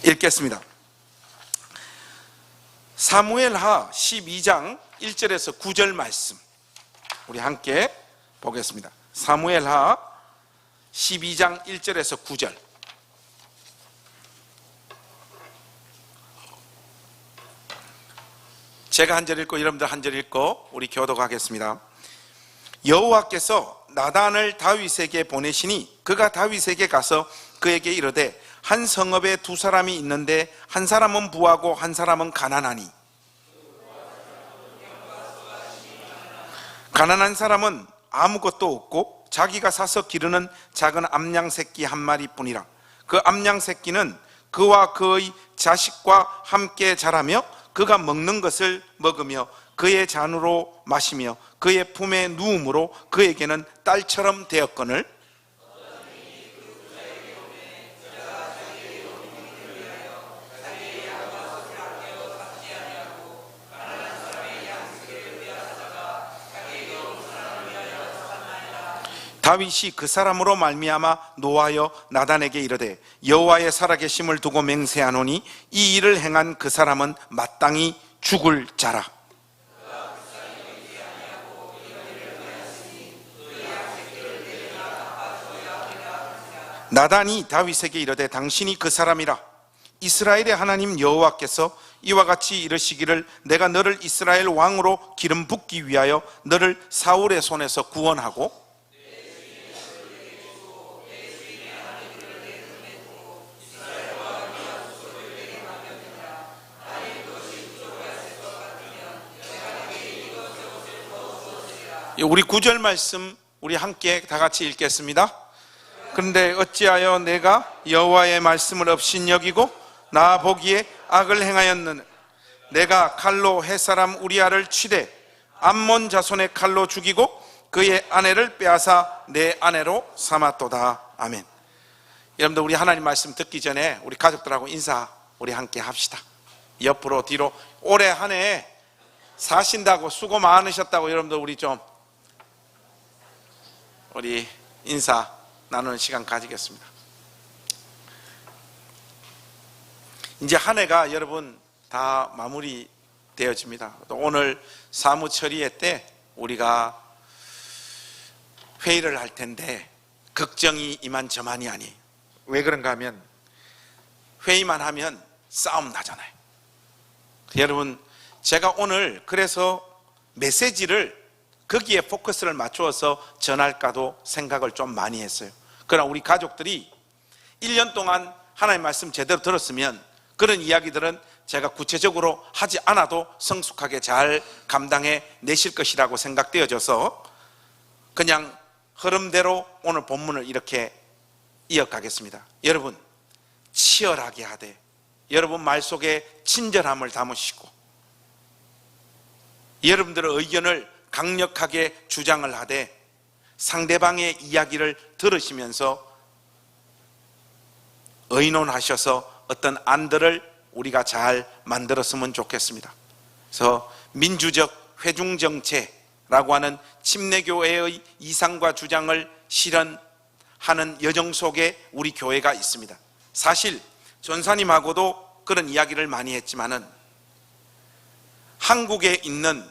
읽겠습니다. 사무엘하 12장 1절에서 9절 말씀 우리 함께 보겠습니다. 사무엘하 12장 1절에서 9절. 제가 한 절 읽고 여러분들 한 절 읽고 우리 교독하겠습니다. 여호와께서 나단을 다윗에게 보내시니 그가 다윗에게 가서 그에게 이르되 한 성읍에 두 사람이 있는데 한 사람은 부하고 한 사람은 가난하니 가난한 사람은 아무것도 없고 자기가 사서 기르는 작은 암양 새끼 한 마리뿐이라. 그 암양 새끼는 그와 그의 자식과 함께 자라며 그가 먹는 것을 먹으며 그의 잔으로 마시며 그의 품에 누움으로 그에게는 딸처럼 되었거늘 다윗이 그 사람으로 말미암아 노하여 나단에게 이르되 여호와의 살아계심을 두고 맹세하노니 이 일을 행한 그 사람은 마땅히 죽을 자라. 나단이 다윗에게 이르되 당신이 그 사람이라. 이스라엘의 하나님 여호와께서 이와 같이 이르시기를 내가 너를 이스라엘 왕으로 기름 붓기 위하여 너를 사울의 손에서 구원하고 우리 9절 말씀 우리 함께 다 같이 읽겠습니다. 그런데 어찌하여 내가 여호와의 말씀을 업신여기고 나 보기에 악을 행하였느냐. 내가 칼로 햇사람 우리아를 치되 암몬 자손의 칼로 죽이고 그의 아내를 빼앗아 내 아내로 삼았도다. 아멘. 여러분들 우리 하나님 말씀 듣기 전에 우리 가족들하고 인사 우리 함께 합시다. 옆으로 뒤로 올해 한 해 사신다고 수고 많으셨다고 여러분들 우리 좀 우리 인사 나누는 시간 가지겠습니다. 이제 한 해가 여러분 다 마무리 되어집니다. 또 오늘 사무처리회 때 우리가 회의를 할 텐데 걱정이 이만저만이 아니에요. 왜 그런가 하면 회의만 하면 싸움 나잖아요. 여러분 제가 오늘 그래서 메시지를 거기에 포커스를 맞추어서 전할까도 생각을 좀 많이 했어요. 그러나 우리 가족들이 1년 동안 하나님 말씀 제대로 들었으면 그런 이야기들은 제가 구체적으로 하지 않아도 성숙하게 잘 감당해 내실 것이라고 생각되어져서 그냥 흐름대로 오늘 본문을 이렇게 이어가겠습니다. 여러분 치열하게 하되 여러분 말 속에 친절함을 담으시고 여러분들의 의견을 강력하게 주장을 하되 상대방의 이야기를 들으시면서 의논하셔서 어떤 안들을 우리가 잘 만들었으면 좋겠습니다. 그래서 민주적 회중정체라고 하는 침례교회의 이상과 주장을 실현하는 여정 속에 우리 교회가 있습니다. 사실 전사님하고도 그런 이야기를 많이 했지만은 한국에 있는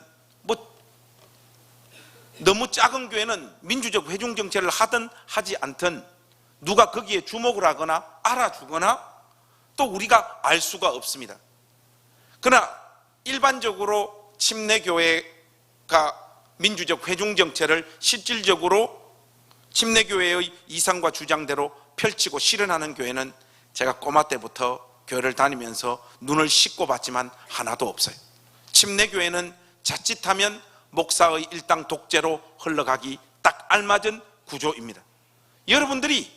너무 작은 교회는 민주적 회중정체를 하든 하지 않든 누가 거기에 주목을 하거나 알아주거나 또 우리가 알 수가 없습니다. 그러나 일반적으로 침례교회가 민주적 회중정체를 실질적으로 침례교회의 이상과 주장대로 펼치고 실현하는 교회는 제가 꼬마 때부터 교회를 다니면서 눈을 씻고 봤지만 하나도 없어요. 침례교회는 자칫하면 목사의 일당 독재로 흘러가기 딱 알맞은 구조입니다. 여러분들이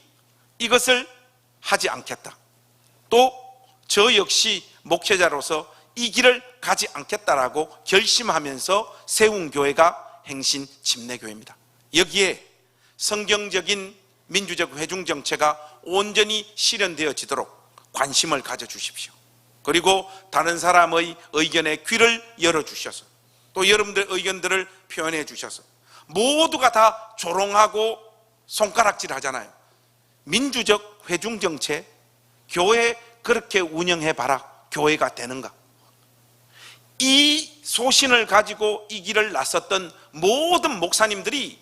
이것을 하지 않겠다, 또 저 역시 목회자로서 이 길을 가지 않겠다라고 결심하면서 세운 교회가 행신 침례교회입니다. 여기에 성경적인 민주적 회중정체가 온전히 실현되어지도록 관심을 가져주십시오. 그리고 다른 사람의 의견에 귀를 열어주셔서 또 여러분들의 의견들을 표현해 주셔서 모두가 다 조롱하고 손가락질 하잖아요. 민주적 회중정체, 교회 그렇게 운영해봐라 교회가 되는가? 이 소신을 가지고 이 길을 나섰던 모든 목사님들이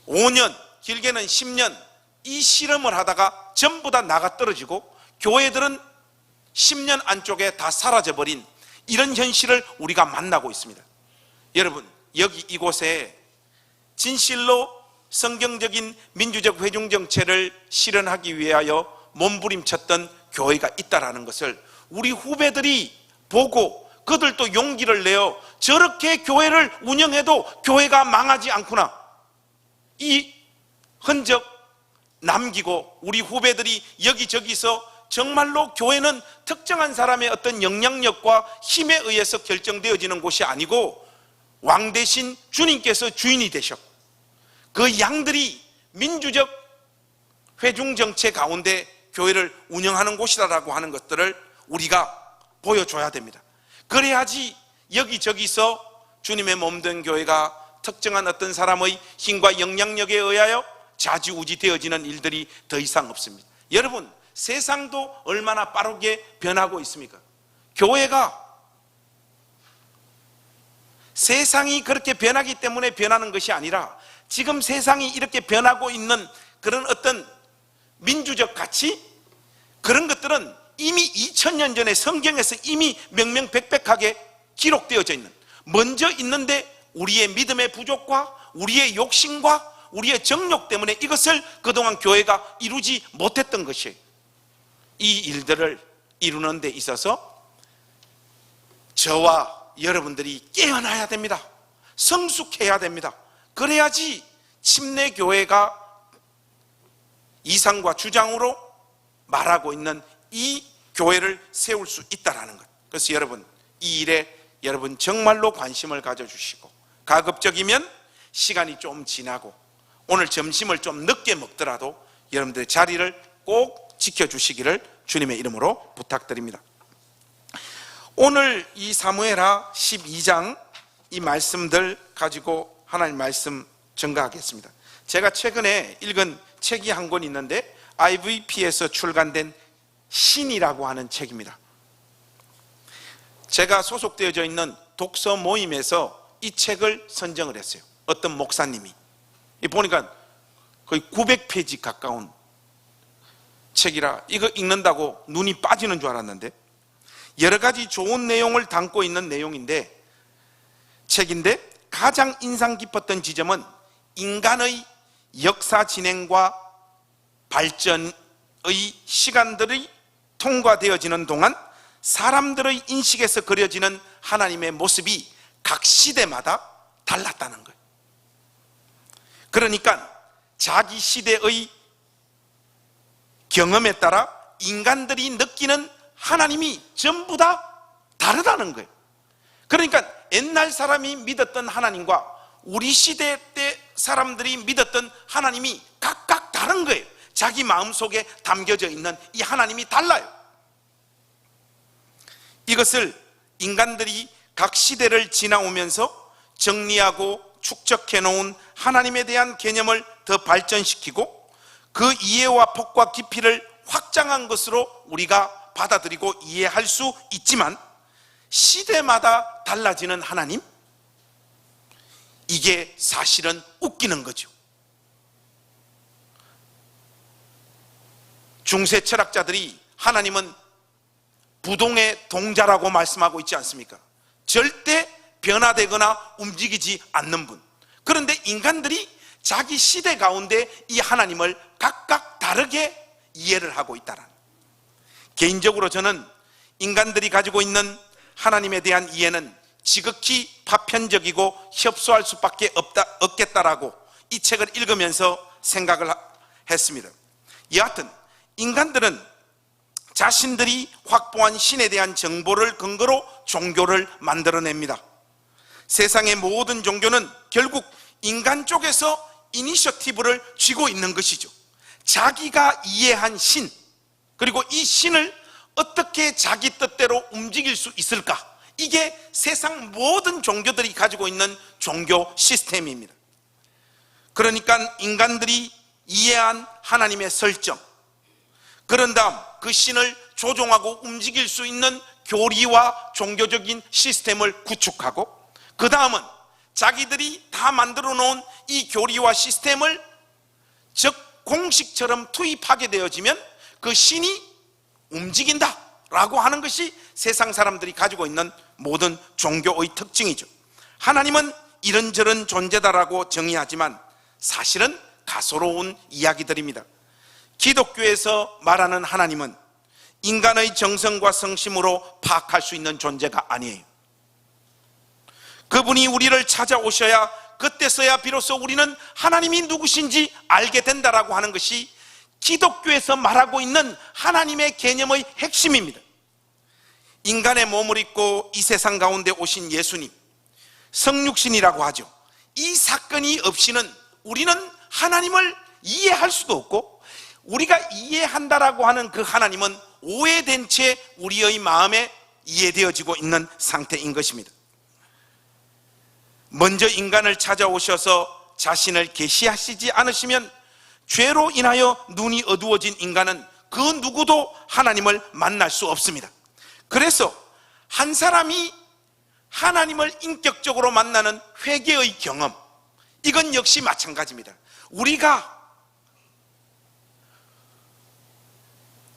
5년, 길게는 10년 이 실험을 하다가 전부 다 나가 떨어지고 교회들은 10년 안쪽에 다 사라져버린 이런 현실을 우리가 만나고 있습니다. 여러분, 여기 이곳에 진실로 성경적인 민주적 회중정체를 실현하기 위하여 몸부림쳤던 교회가 있다는 것을 우리 후배들이 보고 그들도 용기를 내어 저렇게 교회를 운영해도 교회가 망하지 않구나, 이 흔적 남기고 우리 후배들이 여기저기서 정말로 교회는 특정한 사람의 어떤 영향력과 힘에 의해서 결정되어지는 곳이 아니고 왕 대신 주님께서 주인이 되셨고 그 양들이 민주적 회중정체 가운데 교회를 운영하는 곳이라고 하는 것들을 우리가 보여줘야 됩니다. 그래야지 여기저기서 주님의 몸된 교회가 특정한 어떤 사람의 힘과 영향력에 의하여 좌지우지 되어지는 일들이 더 이상 없습니다. 여러분, 세상도 얼마나 빠르게 변하고 있습니까? 교회가 세상이 그렇게 변하기 때문에 변하는 것이 아니라 지금 세상이 이렇게 변하고 있는 그런 어떤 민주적 가치, 그런 것들은 이미 2000년 전에 성경에서 이미 명명백백하게 기록되어져 있는, 먼저 있는데 우리의 믿음의 부족과 우리의 욕심과 우리의 정욕 때문에 이것을 그동안 교회가 이루지 못했던 것이에요. 이 일들을 이루는 데 있어서 저와 여러분들이 깨어나야 됩니다. 성숙해야 됩니다. 그래야지 침례교회가 이상과 주장으로 말하고 있는 이 교회를 세울 수 있다는 것. 그래서 여러분, 이 일에 여러분 정말로 관심을 가져주시고, 가급적이면 시간이 좀 지나고 오늘 점심을 좀 늦게 먹더라도 여러분들의 자리를 꼭 지켜주시기를 주님의 이름으로 부탁드립니다. 오늘 이 사무엘하 12장 이 말씀들 가지고 하나님 말씀 전가하겠습니다. 제가 최근에 읽은 책이 한 권 있는데 IVP에서 출간된 신이라고 하는 책입니다. 제가 소속되어져 있는 독서 모임에서 이 책을 선정을 했어요. 어떤 목사님이. 보니까 거의 900페이지 가까운 책이라 이거 읽는다고 눈이 빠지는 줄 알았는데 여러 가지 좋은 내용을 담고 있는 내용인데, 책인데 가장 인상 깊었던 지점은 인간의 역사 진행과 발전의 시간들이 통과되어지는 동안 사람들의 인식에서 그려지는 하나님의 모습이 각 시대마다 달랐다는 거예요. 그러니까 자기 시대의 경험에 따라 인간들이 느끼는 하나님이 전부 다 다르다는 거예요. 그러니까 옛날 사람이 믿었던 하나님과 우리 시대 때 사람들이 믿었던 하나님이 각각 다른 거예요. 자기 마음속에 담겨져 있는 이 하나님이 달라요. 이것을 인간들이 각 시대를 지나오면서 정리하고 축적해 놓은 하나님에 대한 개념을 더 발전시키고 그 이해와 폭과 깊이를 확장한 것으로 우리가 받아들이고 이해할 수 있지만, 시대마다 달라지는 하나님, 이게 사실은 웃기는 거죠. 중세 철학자들이 하나님은 부동의 동자라고 말씀하고 있지 않습니까? 절대 변화되거나 움직이지 않는 분. 그런데 인간들이 자기 시대 가운데 이 하나님을 각각 다르게 이해를 하고 있다는, 개인적으로 저는 인간들이 가지고 있는 하나님에 대한 이해는 지극히 파편적이고 협소할 수밖에 없겠다라고 이 책을 읽으면서 생각을 했습니다. 여하튼 인간들은 자신들이 확보한 신에 대한 정보를 근거로 종교를 만들어냅니다. 세상의 모든 종교는 결국 인간 쪽에서 이니셔티브를 쥐고 있는 것이죠. 자기가 이해한 신, 그리고 이 신을 어떻게 자기 뜻대로 움직일 수 있을까, 이게 세상 모든 종교들이 가지고 있는 종교 시스템입니다. 그러니까 인간들이 이해한 하나님의 설정, 그런 다음 그 신을 조종하고 움직일 수 있는 교리와 종교적인 시스템을 구축하고, 그 다음은 자기들이 다 만들어 놓은 이 교리와 시스템을 즉 공식처럼 투입하게 되어지면 그 신이 움직인다 라고 하는 것이 세상 사람들이 가지고 있는 모든 종교의 특징이죠. 하나님은 이런저런 존재다라고 정의하지만 사실은 가소로운 이야기들입니다. 기독교에서 말하는 하나님은 인간의 정성과 성심으로 파악할 수 있는 존재가 아니에요. 그분이 우리를 찾아오셔야, 그때서야 비로소 우리는 하나님이 누구신지 알게 된다라고 하는 것이 기독교에서 말하고 있는 하나님의 개념의 핵심입니다. 인간의 몸을 입고 이 세상 가운데 오신 예수님, 성육신이라고 하죠. 이 사건이 없이는 우리는 하나님을 이해할 수도 없고, 우리가 이해한다라고 하는 그 하나님은 오해된 채 우리의 마음에 이해되어지고 있는 상태인 것입니다. 먼저 인간을 찾아오셔서 자신을 계시하시지 않으시면 죄로 인하여 눈이 어두워진 인간은 그 누구도 하나님을 만날 수 없습니다. 그래서 한 사람이 하나님을 인격적으로 만나는 회개의 경험, 이건 역시 마찬가지입니다. 우리가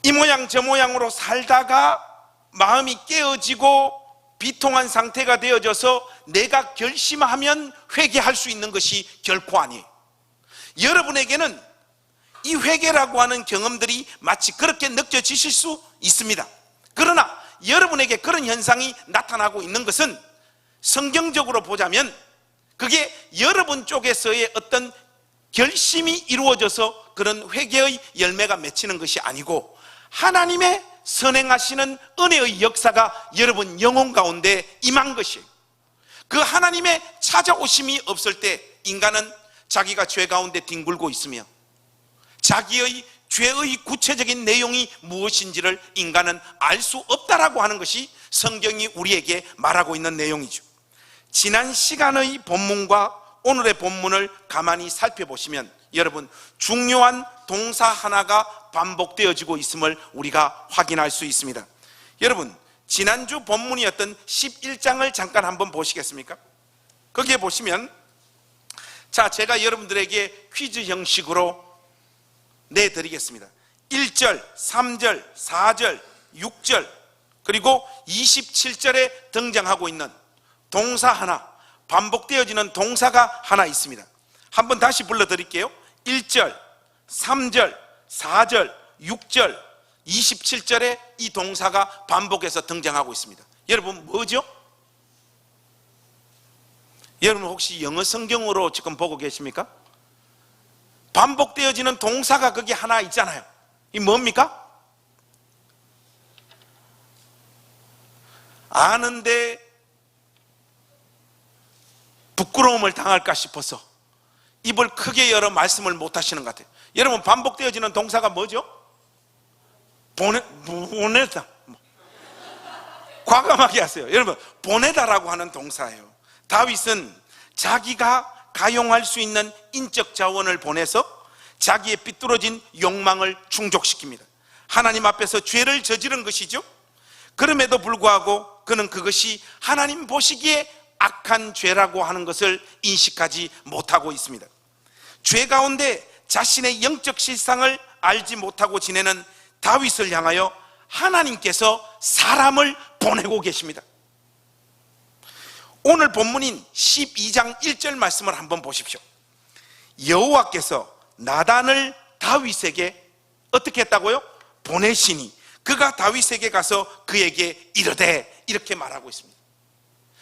이 모양 저 모양으로 살다가 마음이 깨어지고 비통한 상태가 되어져서 내가 결심하면 회개할 수 있는 것이 결코 아니에요. 여러분에게는 이 회개라고 하는 경험들이 마치 그렇게 느껴지실 수 있습니다. 그러나 여러분에게 그런 현상이 나타나고 있는 것은 성경적으로 보자면 그게 여러분 쪽에서의 어떤 결심이 이루어져서 그런 회개의 열매가 맺히는 것이 아니고, 하나님의 선행하시는 은혜의 역사가 여러분 영혼 가운데 임한 것이에요. 그 하나님의 찾아오심이 없을 때 인간은 자기가 죄 가운데 뒹굴고 있으며 자기의 죄의 구체적인 내용이 무엇인지를 인간은 알 수 없다라고 하는 것이 성경이 우리에게 말하고 있는 내용이죠. 지난 시간의 본문과 오늘의 본문을 가만히 살펴보시면 여러분, 중요한 동사 하나가 반복되어지고 있음을 우리가 확인할 수 있습니다. 여러분, 지난주 본문이었던 11장을 잠깐 한번 보시겠습니까? 거기에 보시면, 자, 제가 여러분들에게 퀴즈 형식으로 내드리겠습니다. 1절, 3절, 4절, 6절, 그리고 27절에 등장하고 있는 동사 하나, 반복되어지는 동사가 하나 있습니다. 한번 다시 불러드릴게요. 1절, 3절, 4절, 6절, 27절에 이 동사가 반복해서 등장하고 있습니다. 여러분, 뭐죠? 여러분 혹시 영어 성경으로 지금 보고 계십니까? 반복되어지는 동사가 거기 하나 있잖아요. 이 뭡니까? 아는데 부끄러움을 당할까 싶어서 입을 크게 열어 말씀을 못 하시는 것 같아요. 여러분, 반복되어지는 동사가 뭐죠? 보내다. 과감하게 하세요. 여러분, 보내다라고 하는 동사예요. 다윗은 자기가 가용할 수 있는 인적 자원을 보내서 자기의 삐뚤어진 욕망을 충족시킵니다. 하나님 앞에서 죄를 저지른 것이죠. 그럼에도 불구하고 그는 그것이 하나님 보시기에 악한 죄라고 하는 것을 인식하지 못하고 있습니다. 죄 가운데 자신의 영적 실상을 알지 못하고 지내는 다윗을 향하여 하나님께서 사람을 보내고 계십니다. 오늘 본문인 12장 1절 말씀을 한번 보십시오. 여호와께서 나단을 다윗에게 어떻게 했다고요? 보내시니 그가 다윗에게 가서 그에게 이르되, 이렇게 말하고 있습니다.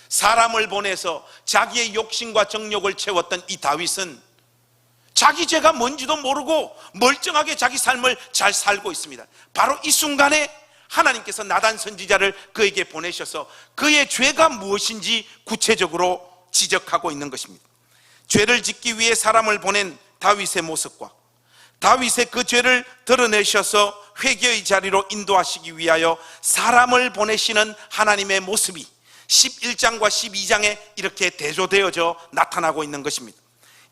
사람을 보내서 자기의 욕심과 정욕을 채웠던 이 다윗은 자기 죄가 뭔지도 모르고 멀쩡하게 자기 삶을 잘 살고 있습니다. 바로 이 순간에 하나님께서 나단 선지자를 그에게 보내셔서 그의 죄가 무엇인지 구체적으로 지적하고 있는 것입니다. 죄를 짓기 위해 사람을 보낸 다윗의 모습과 다윗의 그 죄를 드러내셔서 회개의 자리로 인도하시기 위하여 사람을 보내시는 하나님의 모습이 11장과 12장에 이렇게 대조되어져 나타나고 있는 것입니다.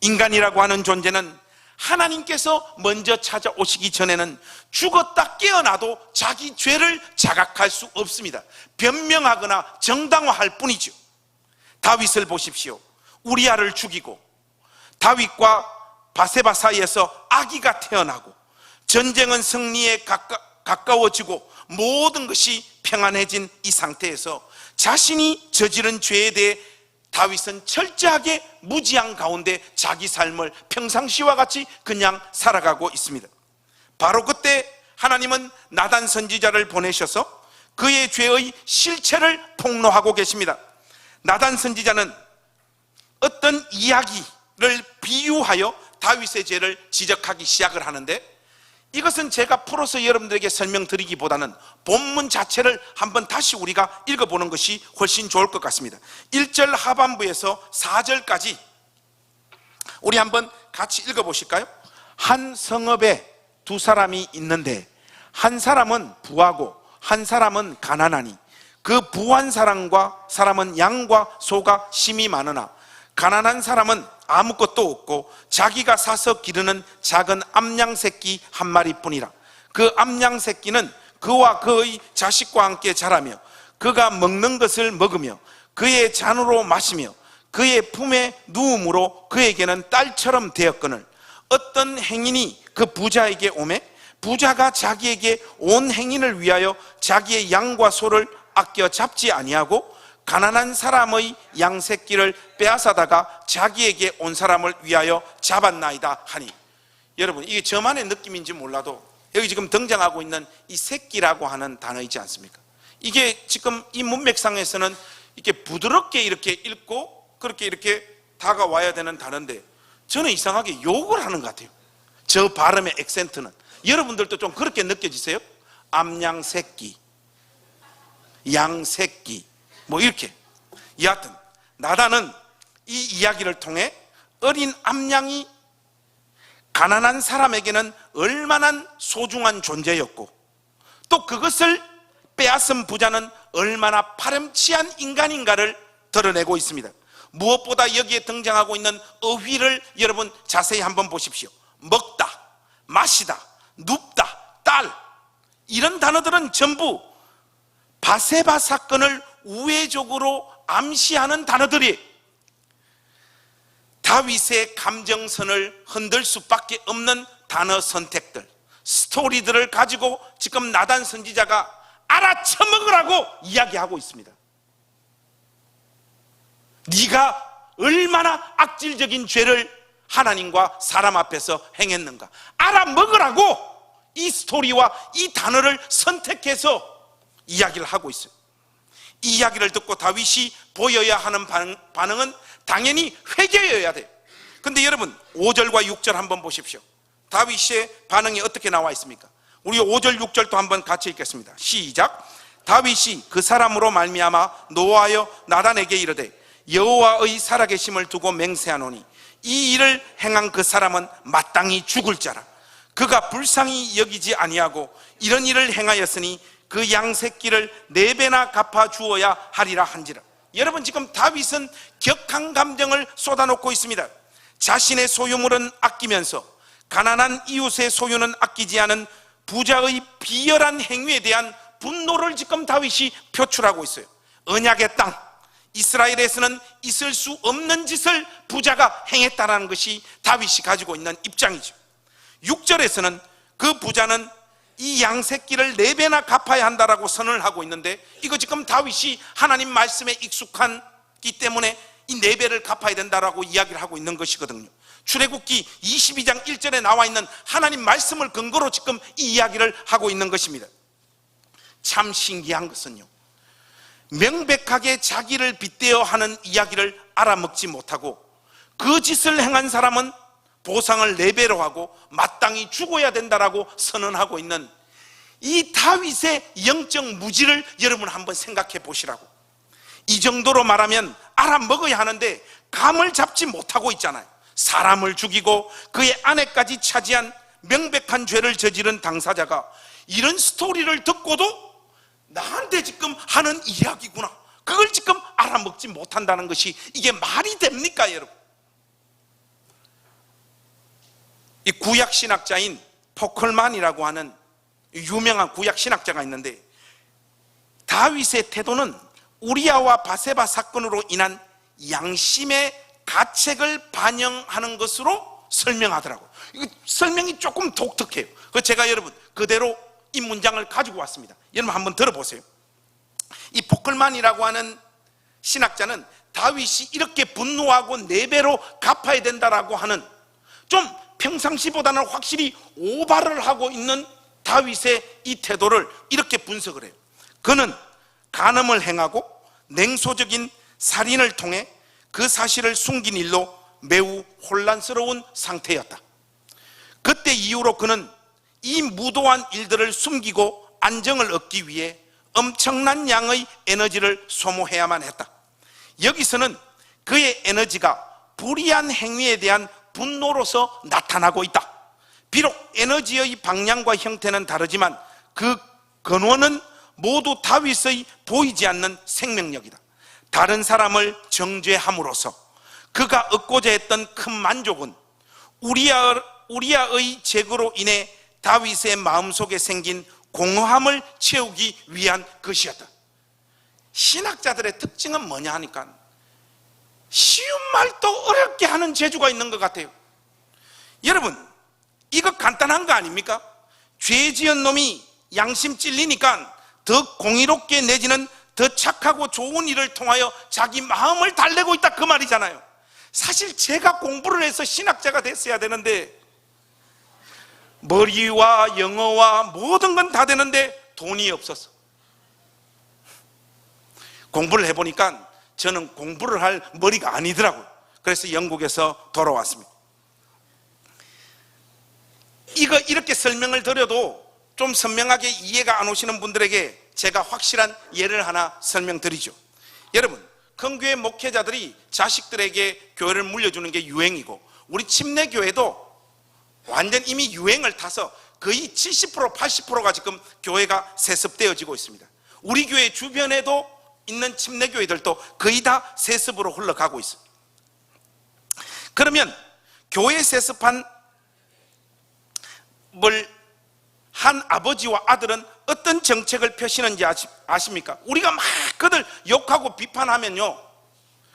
인간이라고 하는 존재는 하나님께서 먼저 찾아오시기 전에는 죽었다 깨어나도 자기 죄를 자각할 수 없습니다. 변명하거나 정당화할 뿐이죠. 다윗을 보십시오. 우리아를 죽이고 다윗과 바세바 사이에서 아기가 태어나고 전쟁은 승리에 가까워지고 모든 것이 평안해진 이 상태에서 자신이 저지른 죄에 대해 다윗은 철저하게 무지한 가운데 자기 삶을 평상시와 같이 그냥 살아가고 있습니다. 바로 그때 하나님은 나단 선지자를 보내셔서 그의 죄의 실체를 폭로하고 계십니다. 나단 선지자는 어떤 이야기를 비유하여 다윗의 죄를 지적하기 시작을 하는데, 이것은 제가 풀어서 여러분들에게 설명드리기보다는 본문 자체를 한번 다시 우리가 읽어보는 것이 훨씬 좋을 것 같습니다. 1절 하반부에서 4절까지 우리 한번 같이 읽어보실까요? 한 성읍에 두 사람이 있는데 한 사람은 부하고 한 사람은 가난하니 그 부한 사람은 양과 소가 심히 많으나 가난한 사람은 아무것도 없고 자기가 사서 기르는 작은 암양 새끼 한 마리뿐이라. 그 암양 새끼는 그와 그의 자식과 함께 자라며 그가 먹는 것을 먹으며 그의 잔으로 마시며 그의 품에 누움으로 그에게는 딸처럼 되었거늘 어떤 행인이 그 부자에게 오매 부자가 자기에게 온 행인을 위하여 자기의 양과 소를 아껴 잡지 아니하고 가난한 사람의 양새끼를 빼앗아다가 자기에게 온 사람을 위하여 잡았나이다 하니. 여러분, 이게 저만의 느낌인지 몰라도 여기 지금 등장하고 있는 이 새끼라고 하는 단어이지 않습니까? 이게 지금 이 문맥상에서는 이렇게 부드럽게 이렇게 읽고 그렇게 이렇게 다가와야 되는 단어인데 저는 이상하게 욕을 하는 것 같아요. 저 발음의 액센트는. 여러분들도 좀 그렇게 느껴지세요? 암양새끼, 양새끼 뭐 이렇게. 여하튼 나단은 이 이야기를 통해 어린 암양이 가난한 사람에게는 얼마나 소중한 존재였고 또 그것을 빼앗은 부자는 얼마나 파렴치한 인간인가를 드러내고 있습니다. 무엇보다 여기에 등장하고 있는 어휘를 여러분 자세히 한번 보십시오. 먹다, 마시다, 눕다, 딸, 이런 단어들은 전부 바세바 사건을 우회적으로 암시하는 단어들이 다윗의 감정선을 흔들 수밖에 없는 단어 선택들, 스토리들을 가지고 지금 나단 선지자가 알아쳐먹으라고 이야기하고 있습니다. 네가 얼마나 악질적인 죄를 하나님과 사람 앞에서 행했는가 알아먹으라고 이 스토리와 이 단어를 선택해서 이야기를 하고 있어요. 이 이야기를 듣고 다윗이 보여야 하는 반응은 당연히 회개여야 돼요. 근데 여러분 5절과 6절 한번 보십시오. 다윗의 반응이 어떻게 나와 있습니까? 우리 5절 6절도 한번 같이 읽겠습니다. 시작. 다윗이 그 사람으로 말미암아 노하여 나단에게 이르되 여호와의 살아계심을 두고 맹세하노니 이 일을 행한 그 사람은 마땅히 죽을 자라. 그가 불쌍히 여기지 아니하고 이런 일을 행하였으니 그 양새끼를 4배나 갚아 주어야 하리라 한지라. 여러분, 지금 다윗은 격한 감정을 쏟아놓고 있습니다. 자신의 소유물은 아끼면서 가난한 이웃의 소유는 아끼지 않은 부자의 비열한 행위에 대한 분노를 지금 다윗이 표출하고 있어요. 언약의 땅, 이스라엘에서는 있을 수 없는 짓을 부자가 행했다는 것이 다윗이 가지고 있는 입장이죠. 6절에서는 그 부자는 이 양새끼를 4배나 갚아야 한다라고 선언을 하고 있는데, 이거 지금 다윗이 하나님 말씀에 익숙한기 때문에 이 4배를 갚아야 된다라고 이야기를 하고 있는 것이거든요. 출애굽기 22장 1절에 나와 있는 하나님 말씀을 근거로 지금 이 이야기를 하고 있는 것입니다. 참 신기한 것은요, 명백하게 자기를 빗대어 하는 이야기를 알아먹지 못하고 그 짓을 행한 사람은 보상을 4배로 하고 마땅히 죽어야 된다라고 선언하고 있는 이 다윗의 영적 무지를 여러분 한번 생각해 보시라고. 이 정도로 말하면 알아먹어야 하는데 감을 잡지 못하고 있잖아요. 사람을 죽이고 그의 아내까지 차지한 명백한 죄를 저지른 당사자가 이런 스토리를 듣고도 나한테 지금 하는 이야기구나, 그걸 지금 알아먹지 못한다는 것이 이게 말이 됩니까, 여러분? 이 구약 신학자인 포클만이라고 하는 유명한 구약 신학자가 있는데, 다윗의 태도는 우리아와 바세바 사건으로 인한 양심의 가책을 반영하는 것으로 설명하더라고요. 이거 설명이 조금 독특해요. 그래서 제가 여러분 그대로 이 문장을 가지고 왔습니다. 여러분 한번 들어보세요. 이 포클만이라고 하는 신학자는 다윗이 이렇게 분노하고 4배로 갚아야 된다라고 하는, 좀 평상시보다는 확실히 오바를 하고 있는 다윗의 이 태도를 이렇게 분석을 해요. 그는 간음을 행하고 냉소적인 살인을 통해 그 사실을 숨긴 일로 매우 혼란스러운 상태였다. 그때 이후로 그는 이 무도한 일들을 숨기고 안정을 얻기 위해 엄청난 양의 에너지를 소모해야만 했다. 여기서는 그의 에너지가 불의한 행위에 대한 분노로서 나타나고 있다. 비록 에너지의 방향과 형태는 다르지만 그 근원은 모두 다윗의 보이지 않는 생명력이다. 다른 사람을 정죄함으로써 그가 얻고자 했던 큰 만족은 우리아의 제거로 인해 다윗의 마음속에 생긴 공허함을 채우기 위한 것이었다. 신학자들의 특징은 뭐냐 하니까 쉬운 말도 어렵게 하는 재주가 있는 것 같아요. 여러분, 이거 간단한 거 아닙니까? 죄 지은 놈이 양심 찔리니까 더 공의롭게 내지는 더 착하고 좋은 일을 통하여 자기 마음을 달래고 있다, 그 말이잖아요. 사실 제가 공부를 해서 신학자가 됐어야 되는데, 머리와 영어와 모든 건 다 되는데 돈이 없었어. 공부를 해보니까 저는 공부를 할 머리가 아니더라고요. 그래서 영국에서 돌아왔습니다. 이거 이렇게 설명을 드려도 좀 선명하게 이해가 안 오시는 분들에게 제가 확실한 예를 하나 설명드리죠. 여러분, 큰 교회 목회자들이 자식들에게 교회를 물려주는 게 유행이고, 우리 침례교회도 완전 이미 유행을 타서 거의 70% 80%가 지금 교회가 세습되어지고 있습니다. 우리 교회 주변에도 있는 침례교회들도 거의 다 세습으로 흘러가고 있습니다. 그러면 교회 세습한 한 아버지와 아들은 어떤 정책을 펴시는지 아십니까? 우리가 막 그들 욕하고 비판하면요,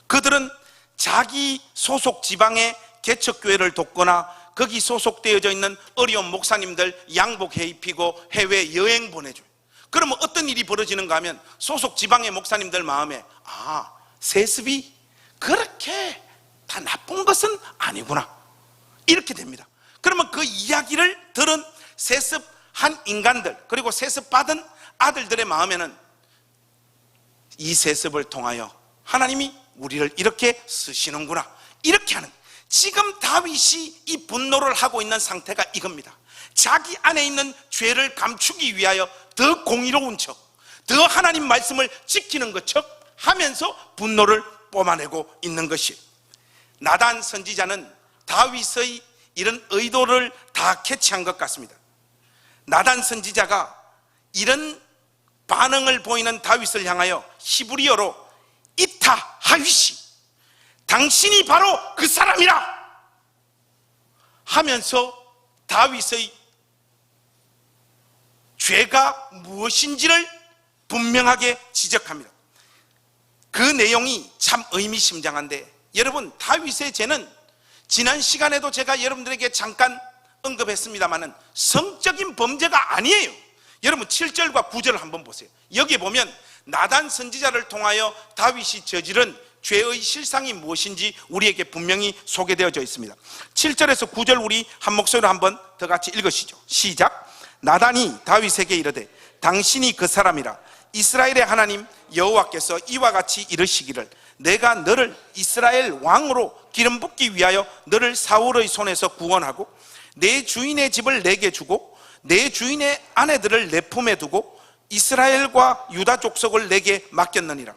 그들은 자기 소속 지방의 개척교회를 돕거나 거기 소속되어져 있는 어려운 목사님들 양복해 입히고 해외 여행 보내줘요. 그러면 어떤 일이 벌어지는가 하면 소속 지방의 목사님들 마음에, 아, 세습이 그렇게 다 나쁜 것은 아니구나, 이렇게 됩니다. 그러면 그 이야기를 들은 세습한 인간들, 그리고 세습받은 아들들의 마음에는 이 세습을 통하여 하나님이 우리를 이렇게 쓰시는구나, 이렇게 하는, 지금 다윗이 이 분노를 하고 있는 상태가 이겁니다. 자기 안에 있는 죄를 감추기 위하여 더 공의로운 척, 더 하나님 말씀을 지키는 것처럼 하면서 분노를 뿜어내고 있는 것이에요. 나단 선지자는 다윗의 이런 의도를 다 캐치한 것 같습니다. 나단 선지자가 이런 반응을 보이는 다윗을 향하여 히브리어로 이타 하윗이, 당신이 바로 그 사람이라 하면서 다윗의 죄가 무엇인지를 분명하게 지적합니다. 그 내용이 참 의미심장한데, 여러분, 다윗의 죄는 지난 시간에도 제가 여러분들에게 잠깐 언급했습니다마는 성적인 범죄가 아니에요. 여러분 7절과 9절을 한번 보세요. 여기 보면 나단 선지자를 통하여 다윗이 저지른 죄의 실상이 무엇인지 우리에게 분명히 소개되어져 있습니다. 7절에서 9절 우리 한 목소리로 한번 더 같이 읽으시죠. 시작. 나단이 다윗에게 이르되 당신이 그 사람이라. 이스라엘의 하나님 여호와께서 이와 같이 이르시기를 내가 너를 이스라엘 왕으로 기름 붓기 위하여 너를 사울의 손에서 구원하고 내 주인의 집을 내게 주고 내 주인의 아내들을 내 품에 두고 이스라엘과 유다 족속을 내게 맡겼느니라.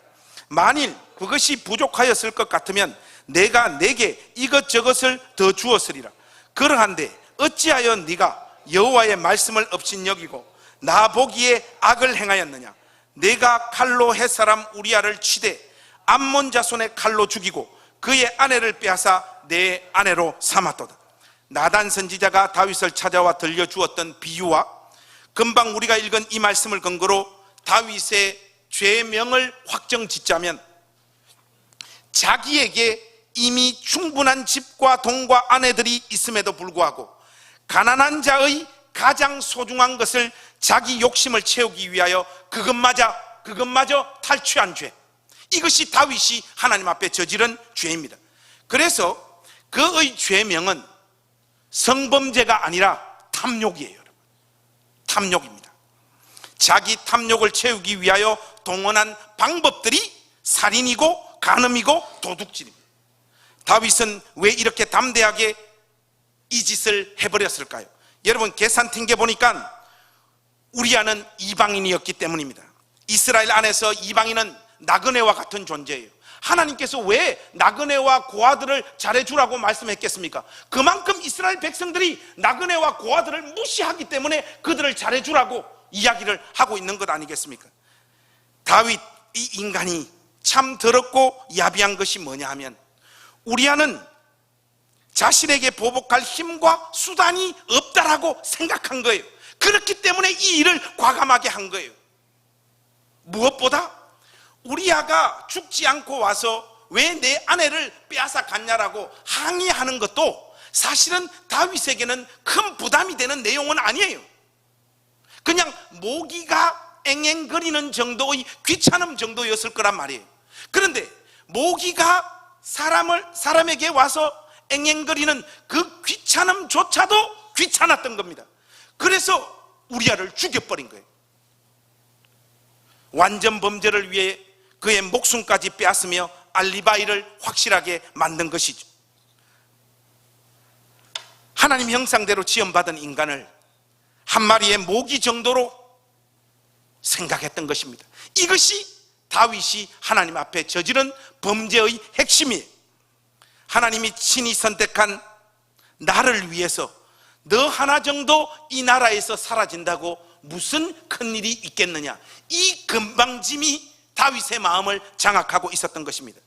만일 그것이 부족하였을 것 같으면 내가 내게 이것저것을 더 주었으리라. 그러한데 어찌하여 네가 여호와의 말씀을 업신여기고 나 보기에 악을 행하였느냐. 내가 칼로 햇사람 우리아를 치되 암몬 자손의 칼로 죽이고 그의 아내를 빼앗아 내 아내로 삼았도다. 나단 선지자가 다윗을 찾아와 들려주었던 비유와 금방 우리가 읽은 이 말씀을 근거로 다윗의 죄명을 확정짓자면, 자기에게 이미 충분한 집과 돈과 아내들이 있음에도 불구하고 가난한 자의 가장 소중한 것을 자기 욕심을 채우기 위하여 그것마저 탈취한 죄, 이것이 다윗이 하나님 앞에 저지른 죄입니다. 그래서 그의 죄명은 성범죄가 아니라 탐욕이에요. 여러분, 탐욕입니다. 자기 탐욕을 채우기 위하여 동원한 방법들이 살인이고 간음이고 도둑질입니다. 다윗은 왜 이렇게 담대하게 이 짓을 해버렸을까요? 여러분, 계산 튕겨 보니까 우리아는 이방인이었기 때문입니다. 이스라엘 안에서 이방인은 나그네와 같은 존재예요. 하나님께서 왜 나그네와 고아들을 잘해주라고 말씀했겠습니까? 그만큼 이스라엘 백성들이 나그네와 고아들을 무시하기 때문에 그들을 잘해주라고 이야기를 하고 있는 것 아니겠습니까? 다윗, 이 인간이 참 더럽고 야비한 것이 뭐냐 하면, 우리아는 자신에게 보복할 힘과 수단이 없다라고 생각한 거예요. 그렇기 때문에 이 일을 과감하게 한 거예요. 무엇보다 우리아가 죽지 않고 와서 왜 내 아내를 빼앗아 갔냐라고 항의하는 것도 사실은 다윗에게는 큰 부담이 되는 내용은 아니에요. 그냥 모기가 앵앵거리는 정도의 귀찮음 정도였을 거란 말이에요. 그런데 모기가 사람에게 와서 앵앵거리는 그 귀찮음조차도 귀찮았던 겁니다. 그래서 우리아를 죽여버린 거예요. 완전 범죄를 위해 그의 목숨까지 빼앗으며 알리바이를 확실하게 만든 것이죠. 하나님 형상대로 지음받은 인간을 한 마리의 모기 정도로 생각했던 것입니다. 이것이 다윗이 하나님 앞에 저지른 범죄의 핵심이에요. 하나님이 친히 선택한 나를 위해서 너 하나 정도 이 나라에서 사라진다고 무슨 큰일이 있겠느냐, 이 건방짐이 다윗의 마음을 장악하고 있었던 것입니다.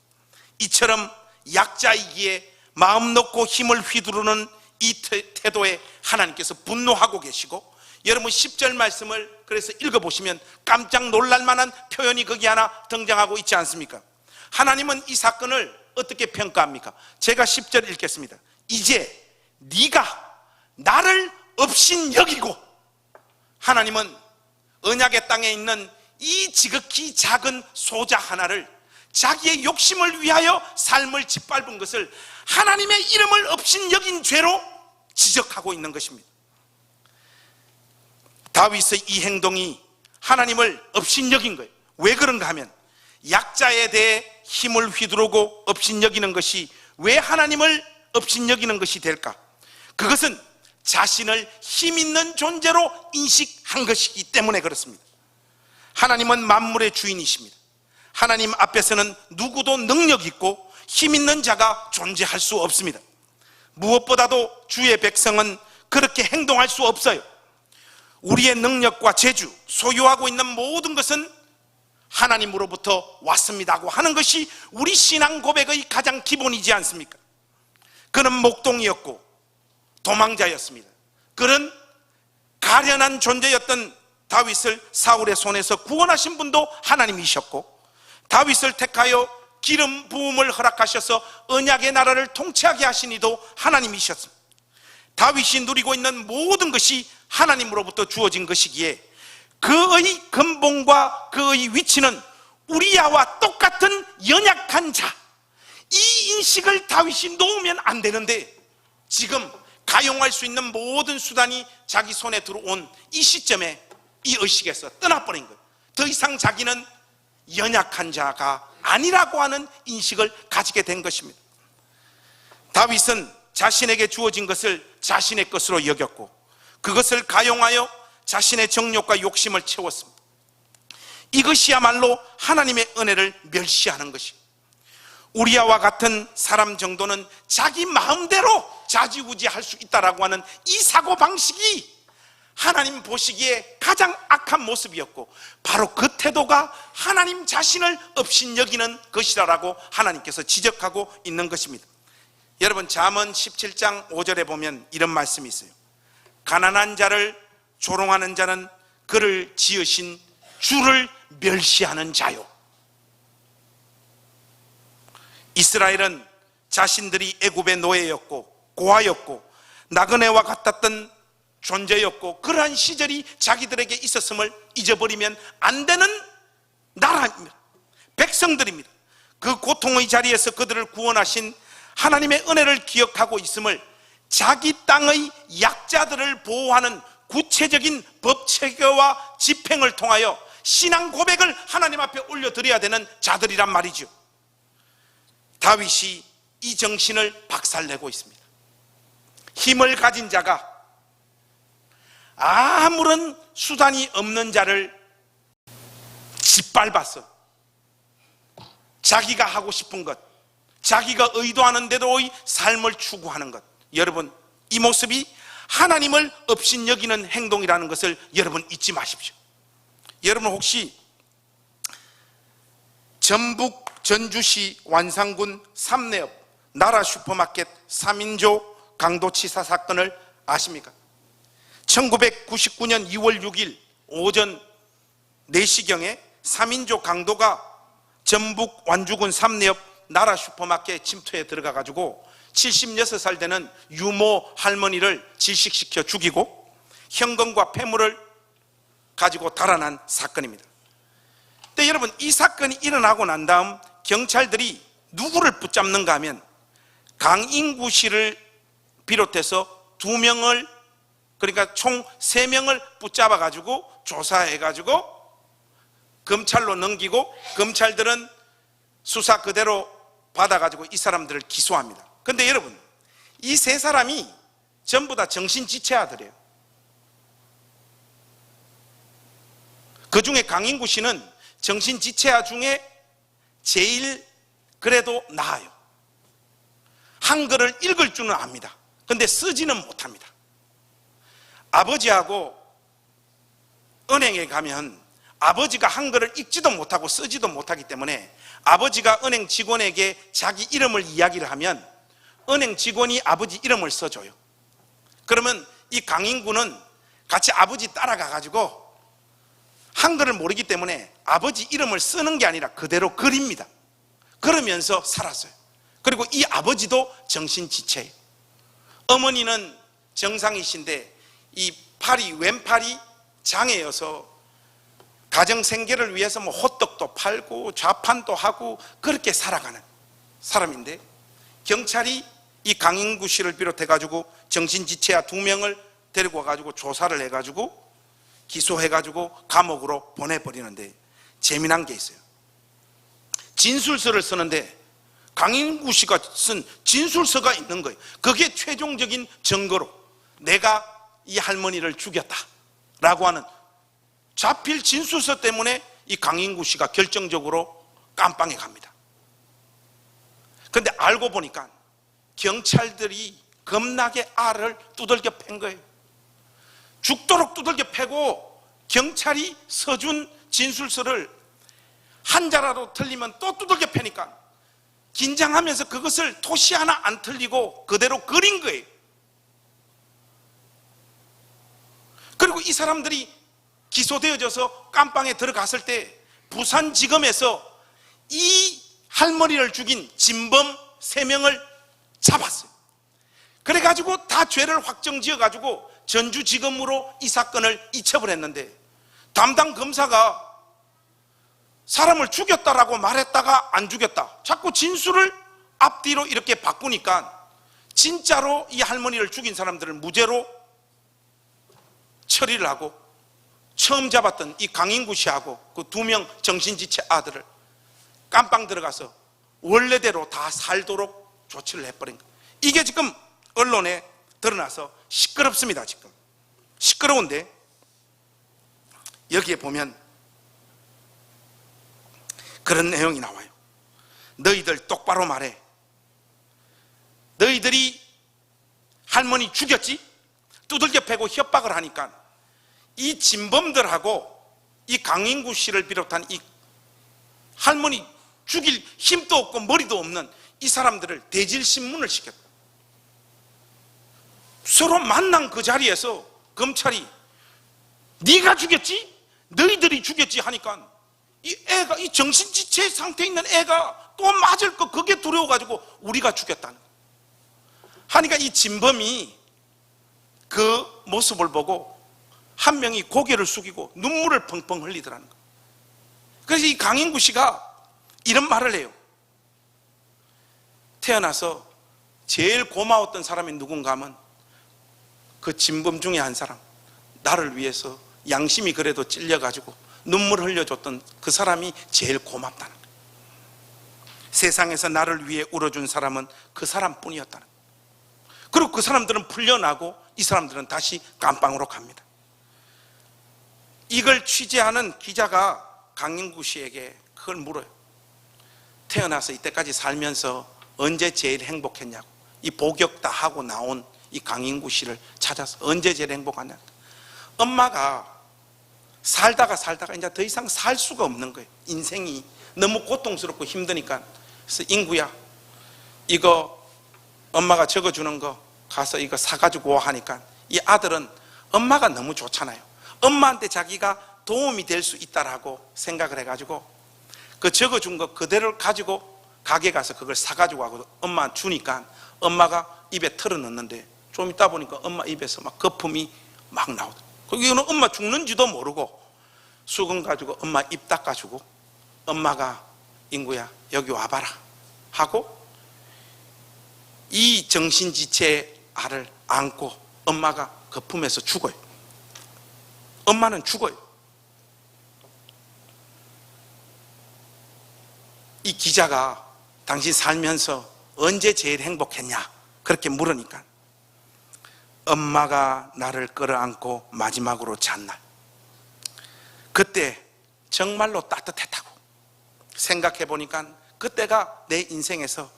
이처럼 약자이기에 마음 놓고 힘을 휘두르는 이 태도에 하나님께서 분노하고 계시고, 여러분 10절 말씀을 그래서 읽어보시면 깜짝 놀랄 만한 표현이 거기 하나 등장하고 있지 않습니까? 하나님은 이 사건을 어떻게 평가합니까? 제가 10절 읽겠습니다. 이제 네가 나를 업신여기고, 하나님은 언약의 땅에 있는 이 지극히 작은 소자 하나를, 자기의 욕심을 위하여 삶을 짓밟은 것을 하나님의 이름을 업신여긴 죄로 지적하고 있는 것입니다. 다윗의 이 행동이 하나님을 업신여긴 거예요. 왜 그런가 하면, 약자에 대해 힘을 휘두르고 업신여기는 것이 왜 하나님을 업신여기는 것이 될까? 그것은 자신을 힘 있는 존재로 인식한 것이기 때문에 그렇습니다. 하나님은 만물의 주인이십니다. 하나님 앞에서는 누구도 능력 있고 힘 있는 자가 존재할 수 없습니다. 무엇보다도 주의 백성은 그렇게 행동할 수 없어요. 우리의 능력과 재주, 소유하고 있는 모든 것은 하나님으로부터 왔습니다고 하는 것이 우리 신앙 고백의 가장 기본이지 않습니까? 그는 목동이었고 도망자였습니다. 그는 가련한 존재였던 다윗을 사울의 손에서 구원하신 분도 하나님이셨고, 다윗을 택하여 기름 부음을 허락하셔서 언약의 나라를 통치하게 하신 이도 하나님이셨습니다. 다윗이 누리고 있는 모든 것이 하나님으로부터 주어진 것이기에 그의 근본과 그의 위치는 우리야와 똑같은 연약한 자, 이 인식을 다윗이 놓으면 안 되는데, 지금 가용할 수 있는 모든 수단이 자기 손에 들어온 이 시점에 이 의식에서 떠나버린 거예요. 더 이상 자기는 연약한 자가 아니라고 하는 인식을 가지게 된 것입니다. 다윗은 자신에게 주어진 것을 자신의 것으로 여겼고, 그것을 가용하여 자신의 정욕과 욕심을 채웠습니다. 이것이야말로 하나님의 은혜를 멸시하는 것이에요. 우리아와 같은 사람 정도는 자기 마음대로 좌지우지할 수 있다라고 하는 이 사고방식이 하나님 보시기에 가장 악한 모습이었고, 바로 그 태도가 하나님 자신을 업신여기는 것이라고 하나님께서 지적하고 있는 것입니다. 여러분 잠언 17장 5절에 보면 이런 말씀이 있어요. 가난한 자를 조롱하는 자는 그를 지으신 주를 멸시하는 자요. 이스라엘은 자신들이 애굽의 노예였고 고아였고 나그네와 같았던 존재였고 그러한 시절이 자기들에게 있었음을 잊어버리면 안 되는 나라입니다. 백성들입니다. 그 고통의 자리에서 그들을 구원하신 하나님의 은혜를 기억하고 있음을 자기 땅의 약자들을 보호하는 구체적인 법체계와 집행을 통하여 신앙 고백을 하나님 앞에 올려드려야 되는 자들이란 말이죠. 다윗이 이 정신을 박살내고 있습니다. 힘을 가진 자가 아무런 수단이 없는 자를 짓밟아서 자기가 하고 싶은 것, 자기가 의도하는 대로의 삶을 추구하는 것, 여러분 이 모습이 하나님을 업신여기는 행동이라는 것을 여러분 잊지 마십시오. 여러분 혹시 전북 전주시 완산군 삼내읍 나라 슈퍼마켓 3인조 강도치사 사건을 아십니까? 1999년 2월 6일 오전 4시경에 3인조 강도가 전북 완주군 삼내읍 나라 슈퍼마켓 침투에 들어가 가지고 76살 되는 유모 할머니를 질식시켜 죽이고 현금과 폐물을 가지고 달아난 사건입니다. 근데 여러분 이 사건이 일어나고 난 다음 경찰들이 누구를 붙잡는가 하면 강인구 씨를 비롯해서 2명을, 그러니까 총 3명을 붙잡아 가지고 조사해 가지고 검찰로 넘기고 검찰들은 수사 그대로 받아 가지고 이 사람들을 기소합니다. 근데 여러분 이 3사람이 전부 다 정신지체아들이에요. 그 중에 강인구 씨는 정신지체아 중에 제일 그래도 나아요. 한글을 읽을 줄은 압니다. 근데 쓰지는 못합니다. 아버지하고 은행에 가면 아버지가 한글을 읽지도 못하고 쓰지도 못하기 때문에 아버지가 은행 직원에게 자기 이름을 이야기를 하면 은행 직원이 아버지 이름을 써줘요. 그러면 이 강인구는 같이 아버지 따라가 가지고 한글을 모르기 때문에 아버지 이름을 쓰는 게 아니라 그대로 그립니다. 그러면서 살았어요. 그리고 이 아버지도 정신지체예요. 어머니는 정상이신데 이 팔이 왼팔이 장애여서 가정 생계를 위해서 뭐 호떡도 팔고 좌판도 하고 그렇게 살아가는 사람인데 경찰이 이 강인구 씨를 비롯해 가지고 정신지체아 2명을 데리고 와 가지고 조사를 해 가지고 기소해 가지고 감옥으로 보내버리는데 재미난 게 있어요. 진술서를 쓰는데 강인구 씨가 쓴 진술서가 있는 거예요. 그게 최종적인 증거로 내가 이 할머니를 죽였다라고 하는 자필 진술서 때문에 이 강인구 씨가 결정적으로 깜빵에 갑니다. 그런데 알고 보니까 경찰들이 겁나게 알을 두들겨 팬 거예요. 죽도록 두들겨 패고 경찰이 써준 진술서를 한 자라도 틀리면 또 두들겨 패니까 긴장하면서 그것을 토시 하나 안 틀리고 그대로 그린 거예요. 그리고 이 사람들이 기소되어져서 깜빵에 들어갔을 때 부산지검에서 이 할머니를 죽인 진범 3명을 잡았어요. 그래가지고 다 죄를 확정지어가지고 전주지검으로 이 사건을 이첩을 했는데 담당 검사가 사람을 죽였다라고 말했다가 안 죽였다, 자꾸 진술을 앞뒤로 이렇게 바꾸니까 진짜로 이 할머니를 죽인 사람들을 무죄로 처리를 하고 처음 잡았던 이 강인구 씨하고 그 2명 정신지체 아들을 깜빵 들어가서 원래대로 다 살도록 조치를 해버린 거예요. 이게 지금 언론에 드러나서 시끄럽습니다. 지금 시끄러운데 여기에 보면 그런 내용이 나와요. 너희들 똑바로 말해. 너희들이 할머니 죽였지? 두들겨 패고 협박을 하니까 이 진범들하고 이 강인구 씨를 비롯한 이 할머니 죽일 힘도 없고 머리도 없는 이 사람들을 대질신문을 시켰다. 서로 만난 그 자리에서 검찰이 네가 죽였지? 너희들이 죽였지? 하니까 이 애가, 이 정신지체 상태에 있는 애가 또 맞을 거 그게 두려워가지고 우리가 죽였다는 거예요. 하니까 이 진범이 그 모습을 보고 한 명이 고개를 숙이고 눈물을 펑펑 흘리더라는 거예요. 그래서 이 강인구 씨가 이런 말을 해요. 태어나서 제일 고마웠던 사람이 누군가 하면 그 진범 중에 한 사람, 나를 위해서 양심이 그래도 찔려가지고 눈물 흘려줬던 그 사람이 제일 고맙다는 거예요. 세상에서 나를 위해 울어준 사람은 그 사람뿐이었다는 거예요. 그리고 그 사람들은 풀려나고 이 사람들은 다시 감방으로 갑니다. 이걸 취재하는 기자가 강인구 씨에게 그걸 물어요. 태어나서 이때까지 살면서 언제 제일 행복했냐고. 이 복역 다 하고 나온 이 강인구 씨를 찾아서 언제 제일 행복하냐. 엄마가 살다가 이제 더 이상 살 수가 없는 거예요. 인생이 너무 고통스럽고 힘드니까. 그래서 인구야, 이거 엄마가 적어주는 거 가서 이거 사가지고 와 하니까 이 아들은 엄마가 너무 좋잖아요. 엄마한테 자기가 도움이 될 수 있다라고 생각을 해가지고 그 적어준 거 그대로 가지고 가게 가서 그걸 사가지고 하고 엄마 주니까 엄마가 입에 털어넣는데 좀 있다 보니까 엄마 입에서 막 거품이 막 나오더라고요. 이거는 엄마 죽는지도 모르고 수건 가지고 엄마 입 닦아주고 엄마가 인구야 여기 와봐라 하고 이 정신지체 알을 안고 엄마가 거품에서 죽어요. 엄마는 죽어요. 이 기자가 당신 살면서 언제 제일 행복했냐 그렇게 물으니까 엄마가 나를 끌어안고 마지막으로 잔 날, 그때 정말로 따뜻했다고 생각해 보니까 그때가 내 인생에서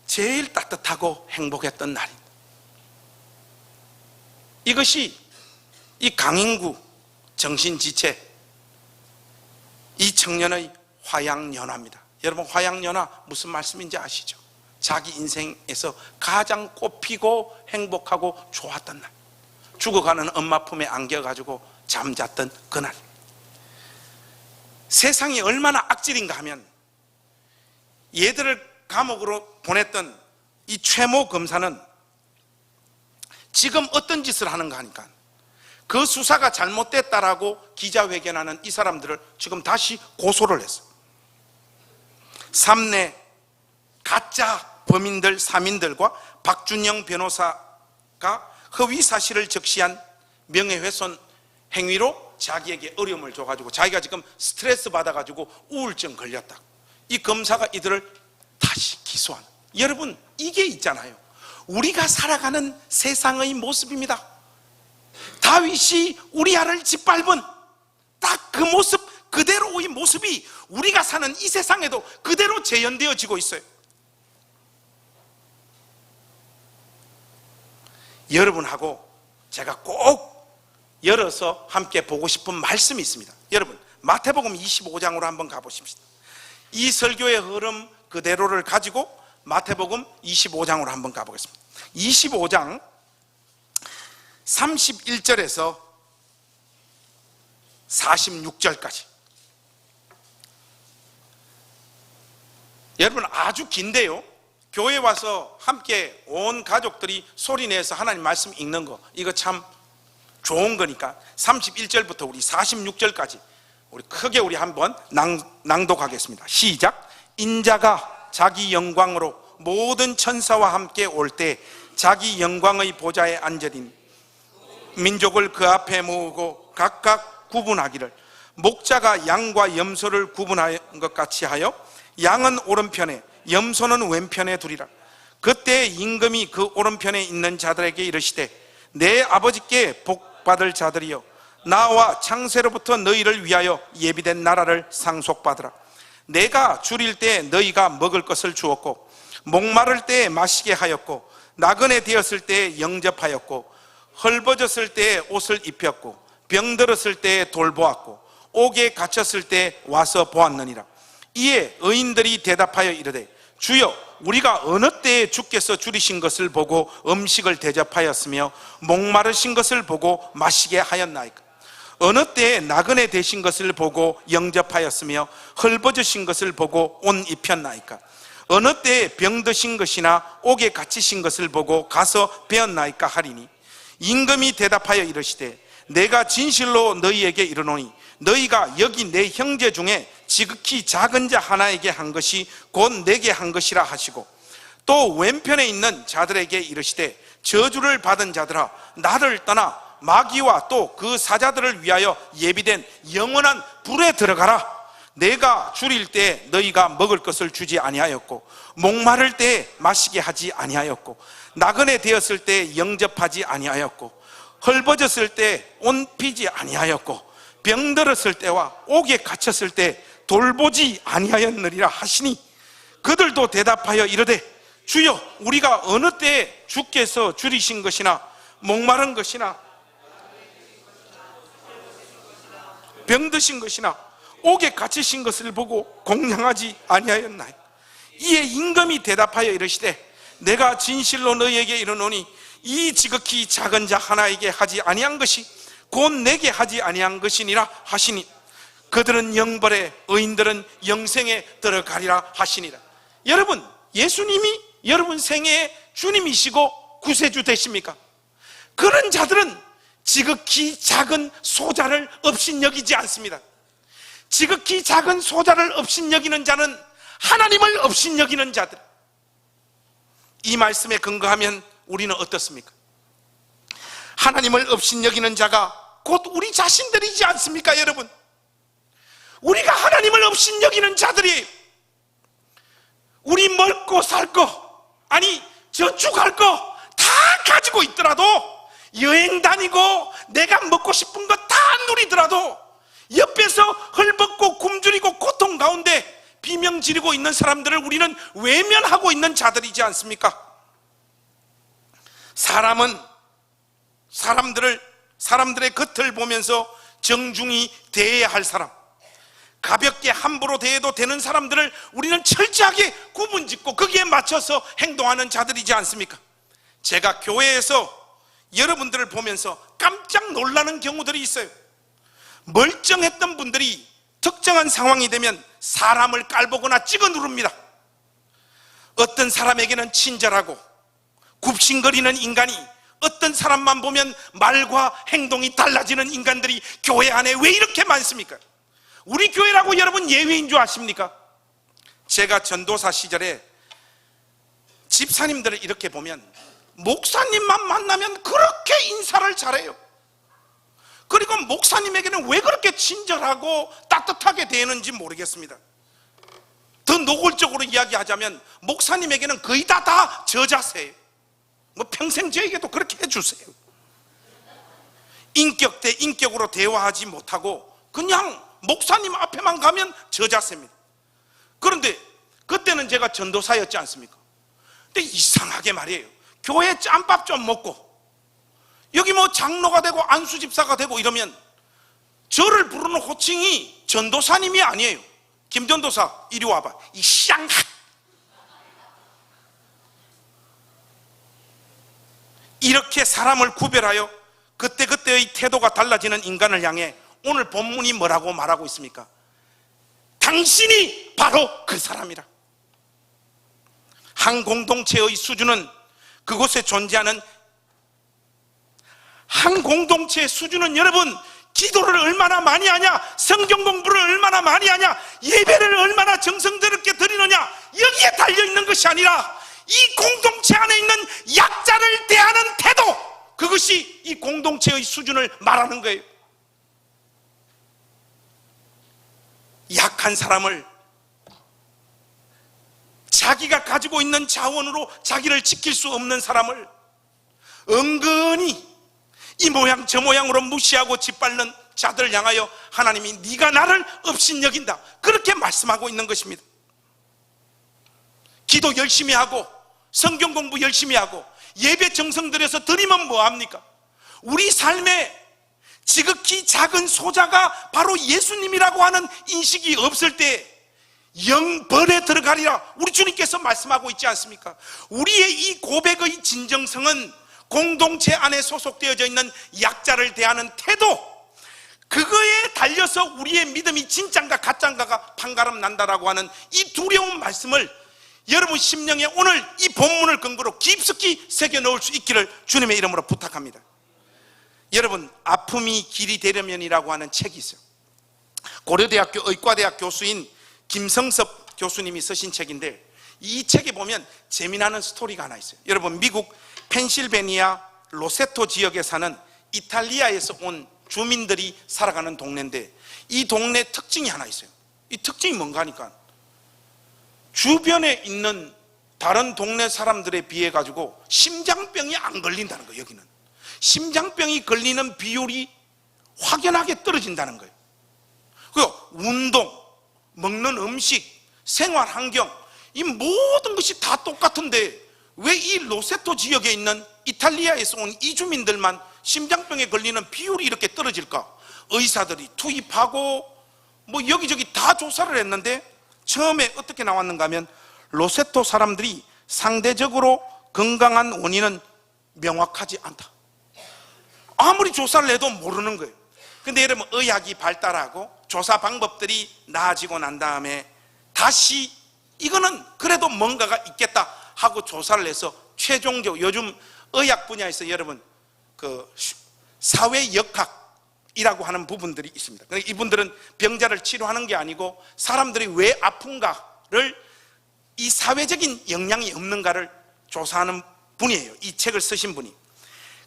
제일 따뜻하고 행복했던 날입니다. 이것이 이 강인구 정신지체 이 청년의 화양연화입니다. 여러분, 화양연화 무슨 말씀인지 아시죠? 자기 인생에서 가장 꽃피고 행복하고 좋았던 날, 죽어가는 엄마 품에 안겨가지고 잠잤던 그날. 세상이 얼마나 악질인가 하면 얘들을 감옥으로 보냈던 이 최모 검사는 지금 어떤 짓을 하는가 하니까 그 수사가 잘못됐다라고 기자회견하는 이 사람들을 지금 다시 고소를 했어. 삼내 가짜 범인들 3인들과 박준영 변호사가 허위 사실을 적시한 명예훼손 행위로 자기에게 어려움을 줘가지고 자기가 지금 스트레스 받아가지고 우울증 걸렸다. 이 검사가 이들을 다시 기소한. 여러분, 이게 있잖아요. 우리가 살아가는 세상의 모습입니다. 다윗이 우리아를 짓밟은 딱 그 모습 그대로의 모습이 우리가 사는 이 세상에도 그대로 재현되어지고 있어요. 여러분하고 제가 꼭 열어서 함께 보고 싶은 말씀이 있습니다. 여러분, 마태복음 25장으로 한번 가보십시다. 이 설교의 흐름 그대로를 가지고 마태복음 25장으로 한번 가보겠습니다. 25장 31절에서 46절까지. 여러분, 아주 긴데요, 교회 와서 함께 온 가족들이 소리내서 하나님 말씀 읽는 거, 이거 참 좋은 거니까 31절부터 우리 46절까지 우리 크게 우리 한번 낭독하겠습니다. 시작. 인자가 자기 영광으로 모든 천사와 함께 올 때 자기 영광의 보좌에 앉으린 민족을 그 앞에 모으고 각각 구분하기를, 목자가 양과 염소를 구분한 것 같이 하여 양은 오른편에 염소는 왼편에 두리라. 그때 임금이 그 오른편에 있는 자들에게 이르시되, 내 아버지께 복받을 자들이여, 나와 창세로부터 너희를 위하여 예비된 나라를 상속받으라. 내가 줄일 때 너희가 먹을 것을 주었고, 목마를 때 마시게 하였고, 나그네 되었을 때 영접하였고, 헐벗었을 때 옷을 입혔고, 병들었을 때 돌보았고, 옥에 갇혔을 때 와서 보았느니라. 이에 의인들이 대답하여 이르되, 주여 우리가 어느 때에 주께서 줄이신 것을 보고 음식을 대접하였으며 목마르신 것을 보고 마시게 하였나이까? 어느 때에 나그네 되신 것을 보고 영접하였으며 헐벗으신 것을 보고 옷 입혔나이까? 어느 때에 병드신 것이나 옥에 갇히신 것을 보고 가서 배웠나이까 하리니, 임금이 대답하여 이르시되 내가 진실로 너희에게 이르노니 너희가 여기 내 형제 중에 지극히 작은 자 하나에게 한 것이 곧 내게 한 것이라 하시고, 또 왼편에 있는 자들에게 이르시되 저주를 받은 자들아 나를 떠나 마귀와 또 그 사자들을 위하여 예비된 영원한 불에 들어가라. 내가 줄일 때 너희가 먹을 것을 주지 아니하였고, 목마를 때 마시게 하지 아니하였고, 나그네 되었을 때 영접하지 아니하였고, 헐벗었을 때 옷 피지 아니하였고, 병들었을 때와 옥에 갇혔을 때 돌보지 아니하였느니라 하시니, 그들도 대답하여 이르되 주여 우리가 어느 때에 주께서 줄이신 것이나 목마른 것이나 병드신 것이나 옥에 갇히신 것을 보고 공양하지 아니하였나이까? 이에 임금이 대답하여 이르시되 내가 진실로 너희에게 이르노니 이 지극히 작은 자 하나에게 하지 아니한 것이 곧 내게 하지 아니한 것이니라 하시니, 그들은 영벌에 의인들은 영생에 들어가리라 하시니라. 여러분, 예수님이 여러분 생애의 주님이시고 구세주 되십니까? 그런 자들은 지극히 작은 소자를 업신여기지 않습니다. 지극히 작은 소자를 업신여기는 자는 하나님을 업신여기는 자들. 이 말씀에 근거하면 우리는 어떻습니까? 하나님을 업신여기는 자가 곧 우리 자신들이지 않습니까? 여러분, 우리가 하나님을 업신여기는 자들이 우리 먹고 살 거, 아니 저축할 거 다 가지고 있더라도, 여행 다니고 내가 먹고 싶은 거 다 누리더라도 옆에서 헐벗고 굶주리고 고통 가운데 비명 지르고 있는 사람들을 우리는 외면하고 있는 자들이지 않습니까? 사람은 사람들의 겉을 보면서 정중히 대해야 할 사람, 가볍게 함부로 대해도 되는 사람들을 우리는 철저하게 구분짓고 거기에 맞춰서 행동하는 자들이지 않습니까? 제가 교회에서 여러분들을 보면서 깜짝 놀라는 경우들이 있어요. 멀쩡했던 분들이 특정한 상황이 되면 사람을 깔보거나 찍어 누릅니다. 어떤 사람에게는 친절하고 굽신거리는 인간이, 어떤 사람만 보면 말과 행동이 달라지는 인간들이 교회 안에 왜 이렇게 많습니까? 우리 교회라고 여러분 예외인 줄 아십니까? 제가 전도사 시절에 집사님들을 이렇게 보면 목사님만 만나면 그렇게 인사를 잘해요. 그리고 목사님에게는 왜 그렇게 친절하고 따뜻하게 대하는지 모르겠습니다. 더 노골적으로 이야기하자면 목사님에게는 거의 다 저자세예요. 뭐 평생 저에게도 그렇게 해주세요. 인격 대 인격으로 대화하지 못하고 그냥 목사님 앞에만 가면 저자세입니다. 그런데 그때는 제가 전도사였지 않습니까? 근데 이상하게 말이에요, 교회 짬밥 좀 먹고 여기 뭐 장로가 되고 안수집사가 되고 이러면 저를 부르는 호칭이 전도사님이 아니에요. 김전도사 이리 와봐, 이 쌍. 이렇게 사람을 구별하여 그때그때의 태도가 달라지는 인간을 향해 오늘 본문이 뭐라고 말하고 있습니까? 당신이 바로 그 사람이라. 한 공동체의 수준은 그곳에 존재하는 한 공동체의 수준은 여러분, 기도를 얼마나 많이 하냐, 성경 공부를 얼마나 많이 하냐, 예배를 얼마나 정성스럽게 드리느냐, 여기에 달려있는 것이 아니라 이 공동체 안에 있는 약자를 대하는 태도, 그것이 이 공동체의 수준을 말하는 거예요. 약한 사람을 자기가 가지고 있는 자원으로 자기를 지킬 수 없는 사람을 은근히 이 모양 저 모양으로 무시하고 짓밟는 자들을 향하여 하나님이 네가 나를 업신여긴다, 그렇게 말씀하고 있는 것입니다. 기도 열심히 하고 성경 공부 열심히 하고 예배 정성 들여서 드리면 뭐합니까? 우리 삶에 지극히 작은 소자가 바로 예수님이라고 하는 인식이 없을 때 영벌에 들어가리라 우리 주님께서 말씀하고 있지 않습니까? 우리의 이 고백의 진정성은 공동체 안에 소속되어져 있는 약자를 대하는 태도, 그거에 달려서 우리의 믿음이 진짠가 가짠가가 판가름 난다라고 하는 이 두려운 말씀을 여러분 심령에 오늘 이 본문을 근거로 깊숙이 새겨 넣을 수 있기를 주님의 이름으로 부탁합니다. 여러분, 아픔이 길이 되려면이라고 하는 책이 있어요. 고려대학교 의과대학 교수인 김성섭 교수님이 쓰신 책인데, 이 책에 보면 재미나는 스토리가 하나 있어요. 여러분, 미국 펜실베니아 로세토 지역에 사는 이탈리아에서 온 주민들이 살아가는 동네인데, 이 동네 특징이 하나 있어요. 이 특징이 뭔가 하니까 주변에 있는 다른 동네 사람들에 비해 가지고 심장병이 안 걸린다는 거예요. 여기는 심장병이 걸리는 비율이 확연하게 떨어진다는 거예요. 그리고 운동, 먹는 음식, 생활 환경, 이 모든 것이 다 똑같은데 왜 이 로세토 지역에 있는 이탈리아에서 온 이주민들만 심장병에 걸리는 비율이 이렇게 떨어질까? 의사들이 투입하고 뭐 여기저기 다 조사를 했는데 처음에 어떻게 나왔는가 하면, 로세토 사람들이 상대적으로 건강한 원인은 명확하지 않다. 아무리 조사를 해도 모르는 거예요. 근데 여러분, 의학이 발달하고 조사 방법들이 나아지고 난 다음에 다시 이거는 그래도 뭔가가 있겠다 하고 조사를 해서 최종적으로, 요즘 의학 분야에서 여러분 그 사회역학이라고 하는 부분들이 있습니다. 이분들은 병자를 치료하는 게 아니고 사람들이 왜 아픈가를, 이 사회적인 영향이 없는가를 조사하는 분이에요. 이 책을 쓰신 분이.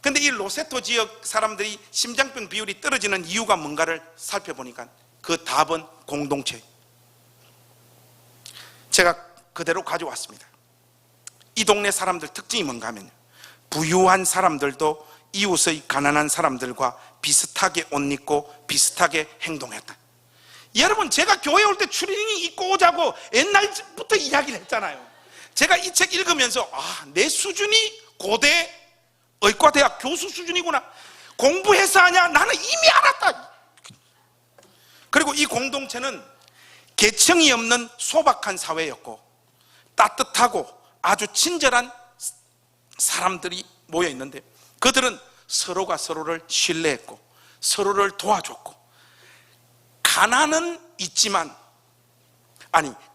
근데 이 로세토 지역 사람들이 심장병 비율이 떨어지는 이유가 뭔가를 살펴보니까 그 답은 공동체. 제가 그대로 가져왔습니다. 이 동네 사람들 특징이 뭔가 하면, 부유한 사람들도 이웃의 가난한 사람들과 비슷하게 옷 입고 비슷하게 행동했다. 여러분, 제가 교회 올 때 추리닝 입고 오자고 옛날부터 이야기를 했잖아요. 제가 이 책 읽으면서 내 수준이 고대 의과대학 교수 수준이구나. 공부해서 하냐? 나는 이미 알았다. 그리고 이 공동체는 계층이 없는 소박한 사회였고, 따뜻하고 아주 친절한 사람들이 모여 있는데, 그들은 서로가 서로를 신뢰했고 서로를 도와줬고, 가난은 있지만,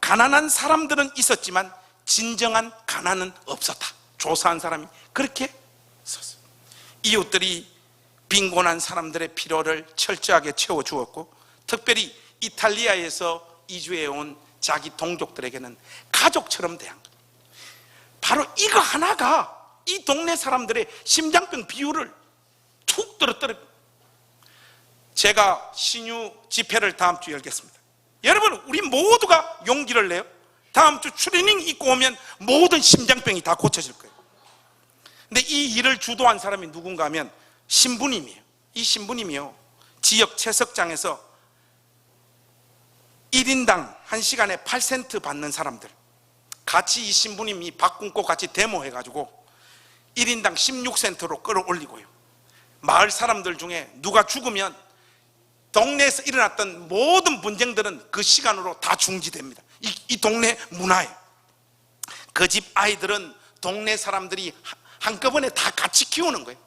가난한 사람들은 있었지만 진정한 가난은 없었다. 조사한 사람이 그렇게 썼어요. 이웃들이 빈곤한 사람들의 필요를 철저하게 채워주었고, 특별히 이탈리아에서 이주해온 자기 동족들에게는 가족처럼 대한 거예요. 바로 이거 하나가 이 동네 사람들의 심장병 비율을 툭 떨어뜨려. 제가 신유 집회를 다음 주 열겠습니다. 여러분, 우리 모두가 용기를 내요. 다음 주 추리닝 입고 오면 모든 심장병이 다 고쳐질 거예요. 근데 이 일을 주도한 사람이 누군가 하면 신부님이에요. 이 신부님이요, 지역 채석장에서 1인당 1시간에 8센트 받는 사람들 같이, 이 신부님이 밥 굶고 같이 데모해가지고 1인당 16센트로 끌어올리고요, 마을 사람들 중에 누가 죽으면 동네에서 일어났던 모든 분쟁들은 그 시간으로 다 중지됩니다. 이 동네 문화예요. 그 집 아이들은 동네 사람들이 한꺼번에 다 같이 키우는 거예요.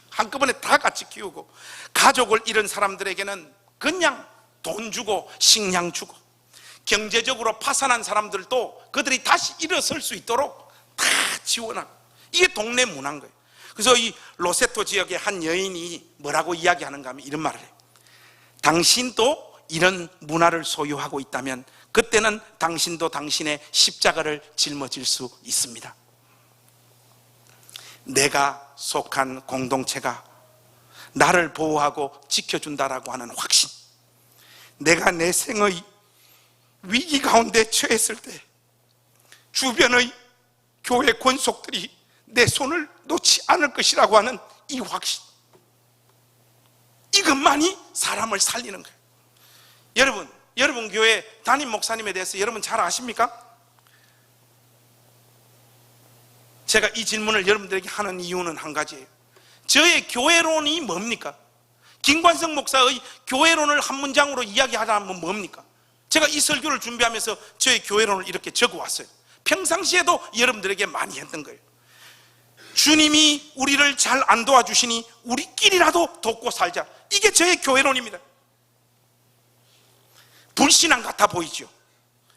한꺼번에 다 같이 키우고, 가족을 잃은 사람들에게는 그냥 돈 주고 식량 주고, 경제적으로 파산한 사람들도 그들이 다시 일어설 수 있도록 다 지원하고, 이게 동네 문화인 거예요. 그래서 이 로세토 지역의 한 여인이 뭐라고 이야기하는가 하면 이런 말을 해요. 당신도 이런 문화를 소유하고 있다면 그때는 당신도 당신의 십자가를 짊어질 수 있습니다. 내가 속한 공동체가 나를 보호하고 지켜준다라고 하는 확신, 내가 내 생의 위기 가운데 처했을 때 주변의 교회 권속들이 내 손을 놓지 않을 것이라고 하는 이 확신, 이것만이 사람을 살리는 거예요. 여러분 교회 담임 목사님에 대해서 여러분 잘 아십니까? 제가 이 질문을 여러분들에게 하는 이유는 한 가지예요. 저의 교회론이 뭡니까? 김관성 목사의 교회론을 한 문장으로 이야기하자면 뭡니까? 제가 이 설교를 준비하면서 저의 교회론을 이렇게 적어왔어요. 평상시에도 여러분들에게 많이 했던 거예요. 주님이 우리를 잘 안 도와주시니 우리끼리라도 돕고 살자. 이게 저의 교회론입니다. 불신앙 같아 보이죠?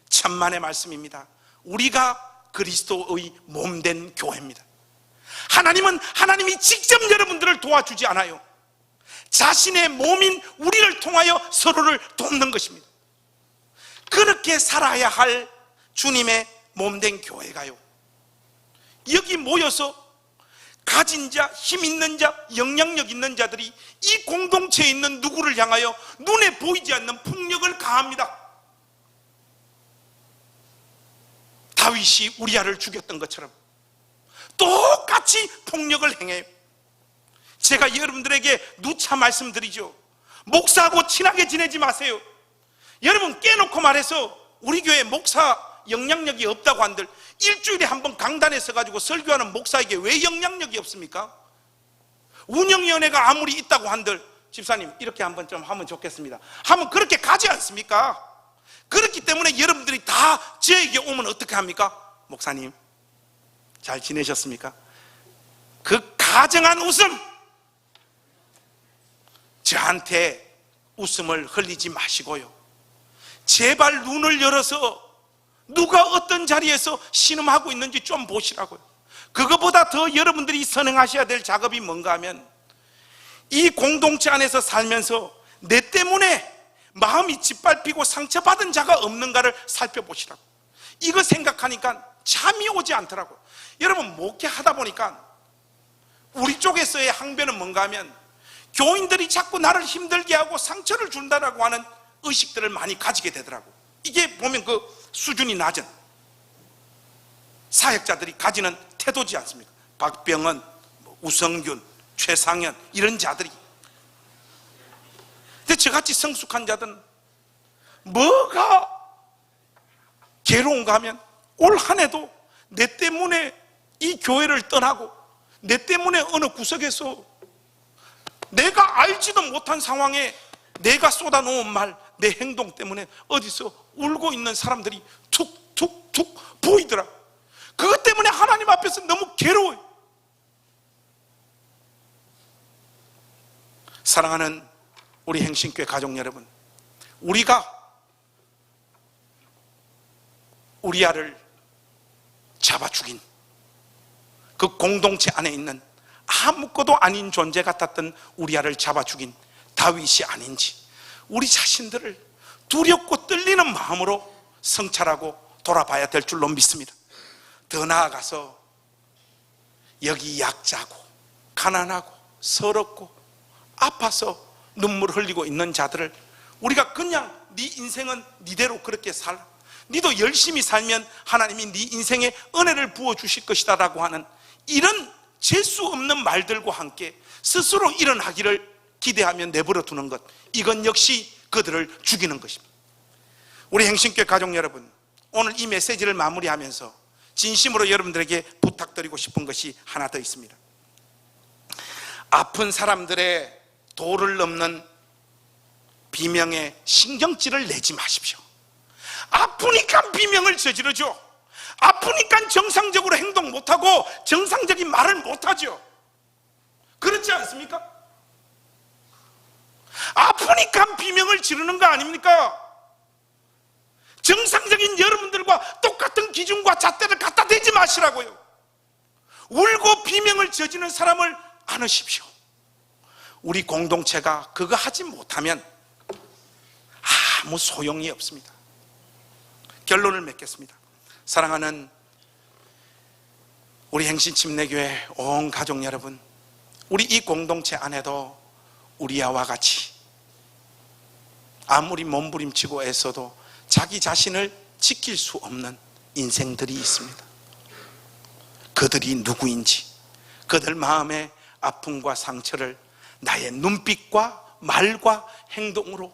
천만의 말씀입니다. 우리가 그리스도의 몸된 교회입니다. 하나님은 하나님이 직접 여러분들을 도와주지 않아요. 자신의 몸인 우리를 통하여 서로를 돕는 것입니다. 그렇게 살아야 할 주님의 몸된 교회가요, 여기 모여서 가진 자, 힘 있는 자, 영향력 있는 자들이 이 공동체에 있는 누구를 향하여 눈에 보이지 않는 폭력을 가합니다. 다윗이 우리아를 죽였던 것처럼 똑같이 폭력을 행해요. 제가 여러분들에게 누차 말씀드리죠. 목사하고 친하게 지내지 마세요. 여러분, 깨놓고 말해서 우리 교회 목사 영향력이 없다고 한들 일주일에 한 번 강단에 서가지고 설교하는 목사에게 왜 영향력이 없습니까? 운영위원회가 아무리 있다고 한들 집사님 이렇게 한번 좀 하면 좋겠습니다 하면 그렇게 가지 않습니까? 그렇기 때문에 여러분들이 다 저에게 오면 어떻게 합니까? 목사님 잘 지내셨습니까? 그 가정한 웃음, 저한테 웃음을 흘리지 마시고요, 제발 눈을 열어서 누가 어떤 자리에서 신음하고 있는지 좀 보시라고요. 그거보다 더 여러분들이 선행하셔야 될 작업이 뭔가 하면 이 공동체 안에서 살면서 내 때문에 마음이 짓밟히고 상처받은 자가 없는가를 살펴보시라고. 이거 생각하니까 잠이 오지 않더라고요. 여러분, 목회하다 보니까 우리 쪽에서의 항변은 뭔가 하면 교인들이 자꾸 나를 힘들게 하고 상처를 준다라고 하는 의식들을 많이 가지게 되더라고요. 이게 보면 그 수준이 낮은 사역자들이 가지는 태도지 않습니까? 박병은, 우성균, 최상현 이런 자들이. 근데 저같이 성숙한 자들은 뭐가 괴로운가 하면 올 한 해도 내 때문에 이 교회를 떠나고 내 때문에 어느 구석에서 내가 알지도 못한 상황에 내가 쏟아놓은 말, 내 행동 때문에 어디서 울고 있는 사람들이 툭툭툭 보이더라. 그것 때문에 하나님 앞에서 너무 괴로워요. 사랑하는 우리 행신교회 가족 여러분, 우리가 우리아를 잡아 죽인 그 공동체 안에 있는 아무것도 아닌 존재 같았던 우리아를 잡아 죽인 다윗이 아닌지 우리 자신들을 두렵고 떨리는 마음으로 성찰하고 돌아봐야 될 줄로 믿습니다. 더 나아가서 여기 약자고 가난하고 서럽고 아파서 눈물 흘리고 있는 자들을 우리가 그냥 네 인생은 네대로 그렇게 살아, 네도 열심히 살면 하나님이 네 인생에 은혜를 부어주실 것이다 라고 하는 이런 재수 없는 말들과 함께 스스로 일어나기를 기대하며 내버려 두는 것, 이건 역시 그들을 죽이는 것입니다. 우리 행신교회 가족 여러분, 오늘 이 메시지를 마무리하면서 진심으로 여러분들에게 부탁드리고 싶은 것이 하나 더 있습니다. 아픈 사람들의 도를 넘는 비명에 신경질을 내지 마십시오. 아프니까 비명을 저지르죠. 아프니까 정상적으로 행동 못하고 정상적인 말을 못하죠. 그렇지 않습니까? 아프니까 비명을 지르는 거 아닙니까? 정상적인 여러분들과 똑같은 기준과 잣대를 갖다 대지 마시라고요. 울고 비명을 저지르는 사람을 안으십시오. 우리 공동체가 그거 하지 못하면 아무 소용이 없습니다. 결론을 맺겠습니다. 사랑하는 우리 행신침례교회 온 가족 여러분, 우리 이 공동체 안에도 우리아와 같이 아무리 몸부림치고 애써도 자기 자신을 지킬 수 없는 인생들이 있습니다. 그들이 누구인지, 그들 마음의 아픔과 상처를 나의 눈빛과 말과 행동으로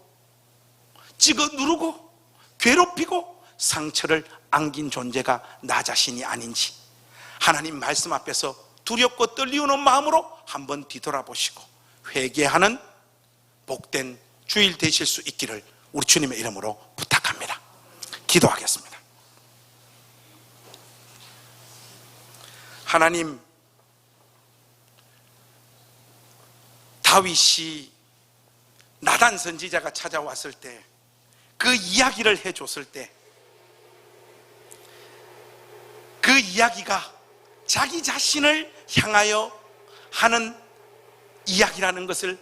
찍어 누르고 괴롭히고 상처를 안긴 존재가 나 자신이 아닌지 하나님 말씀 앞에서 두렵고 떨리는 마음으로 한번 뒤돌아보시고 회개하는 복된 주일 되실 수 있기를 우리 주님의 이름으로 부탁합니다. 기도하겠습니다. 하나님, 다윗이 나단 선지자가 찾아왔을 때, 그 이야기를 해줬을 때, 그 이야기가 자기 자신을 향하여 하는 이야기라는 것을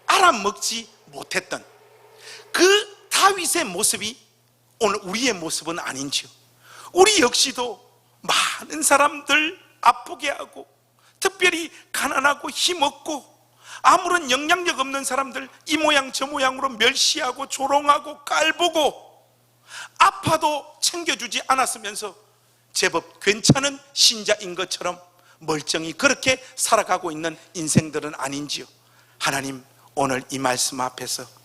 알아먹지 못했던 그 다윗의 모습이 오늘 우리의 모습은 아닌지요. 우리 역시도 많은 사람들 아프게 하고, 특별히 가난하고 힘없고 아무런 영향력 없는 사람들 이 모양 저 모양으로 멸시하고 조롱하고 깔보고, 아파도 챙겨주지 않았으면서 제법 괜찮은 신자인 것처럼 멀쩡히 그렇게 살아가고 있는 인생들은 아닌지요. 하나님, 오늘 이 말씀 앞에서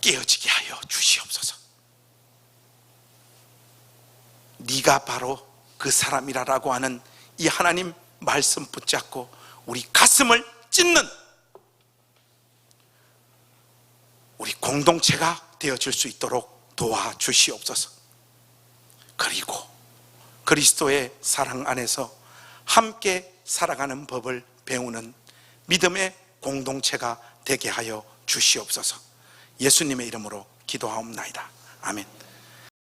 깨어지게 하여 주시옵소서. 네가 바로 그 사람이라고 하는 이 하나님 말씀 붙잡고 우리 가슴을 찢는 우리 공동체가 되어질 수 있도록 도와주시옵소서. 그리고 그리스도의 사랑 안에서 함께 살아가는 법을 배우는 믿음의 공동체가 되게 하여 주시옵소서. 예수님의 이름으로 기도하옵나이다. 아멘.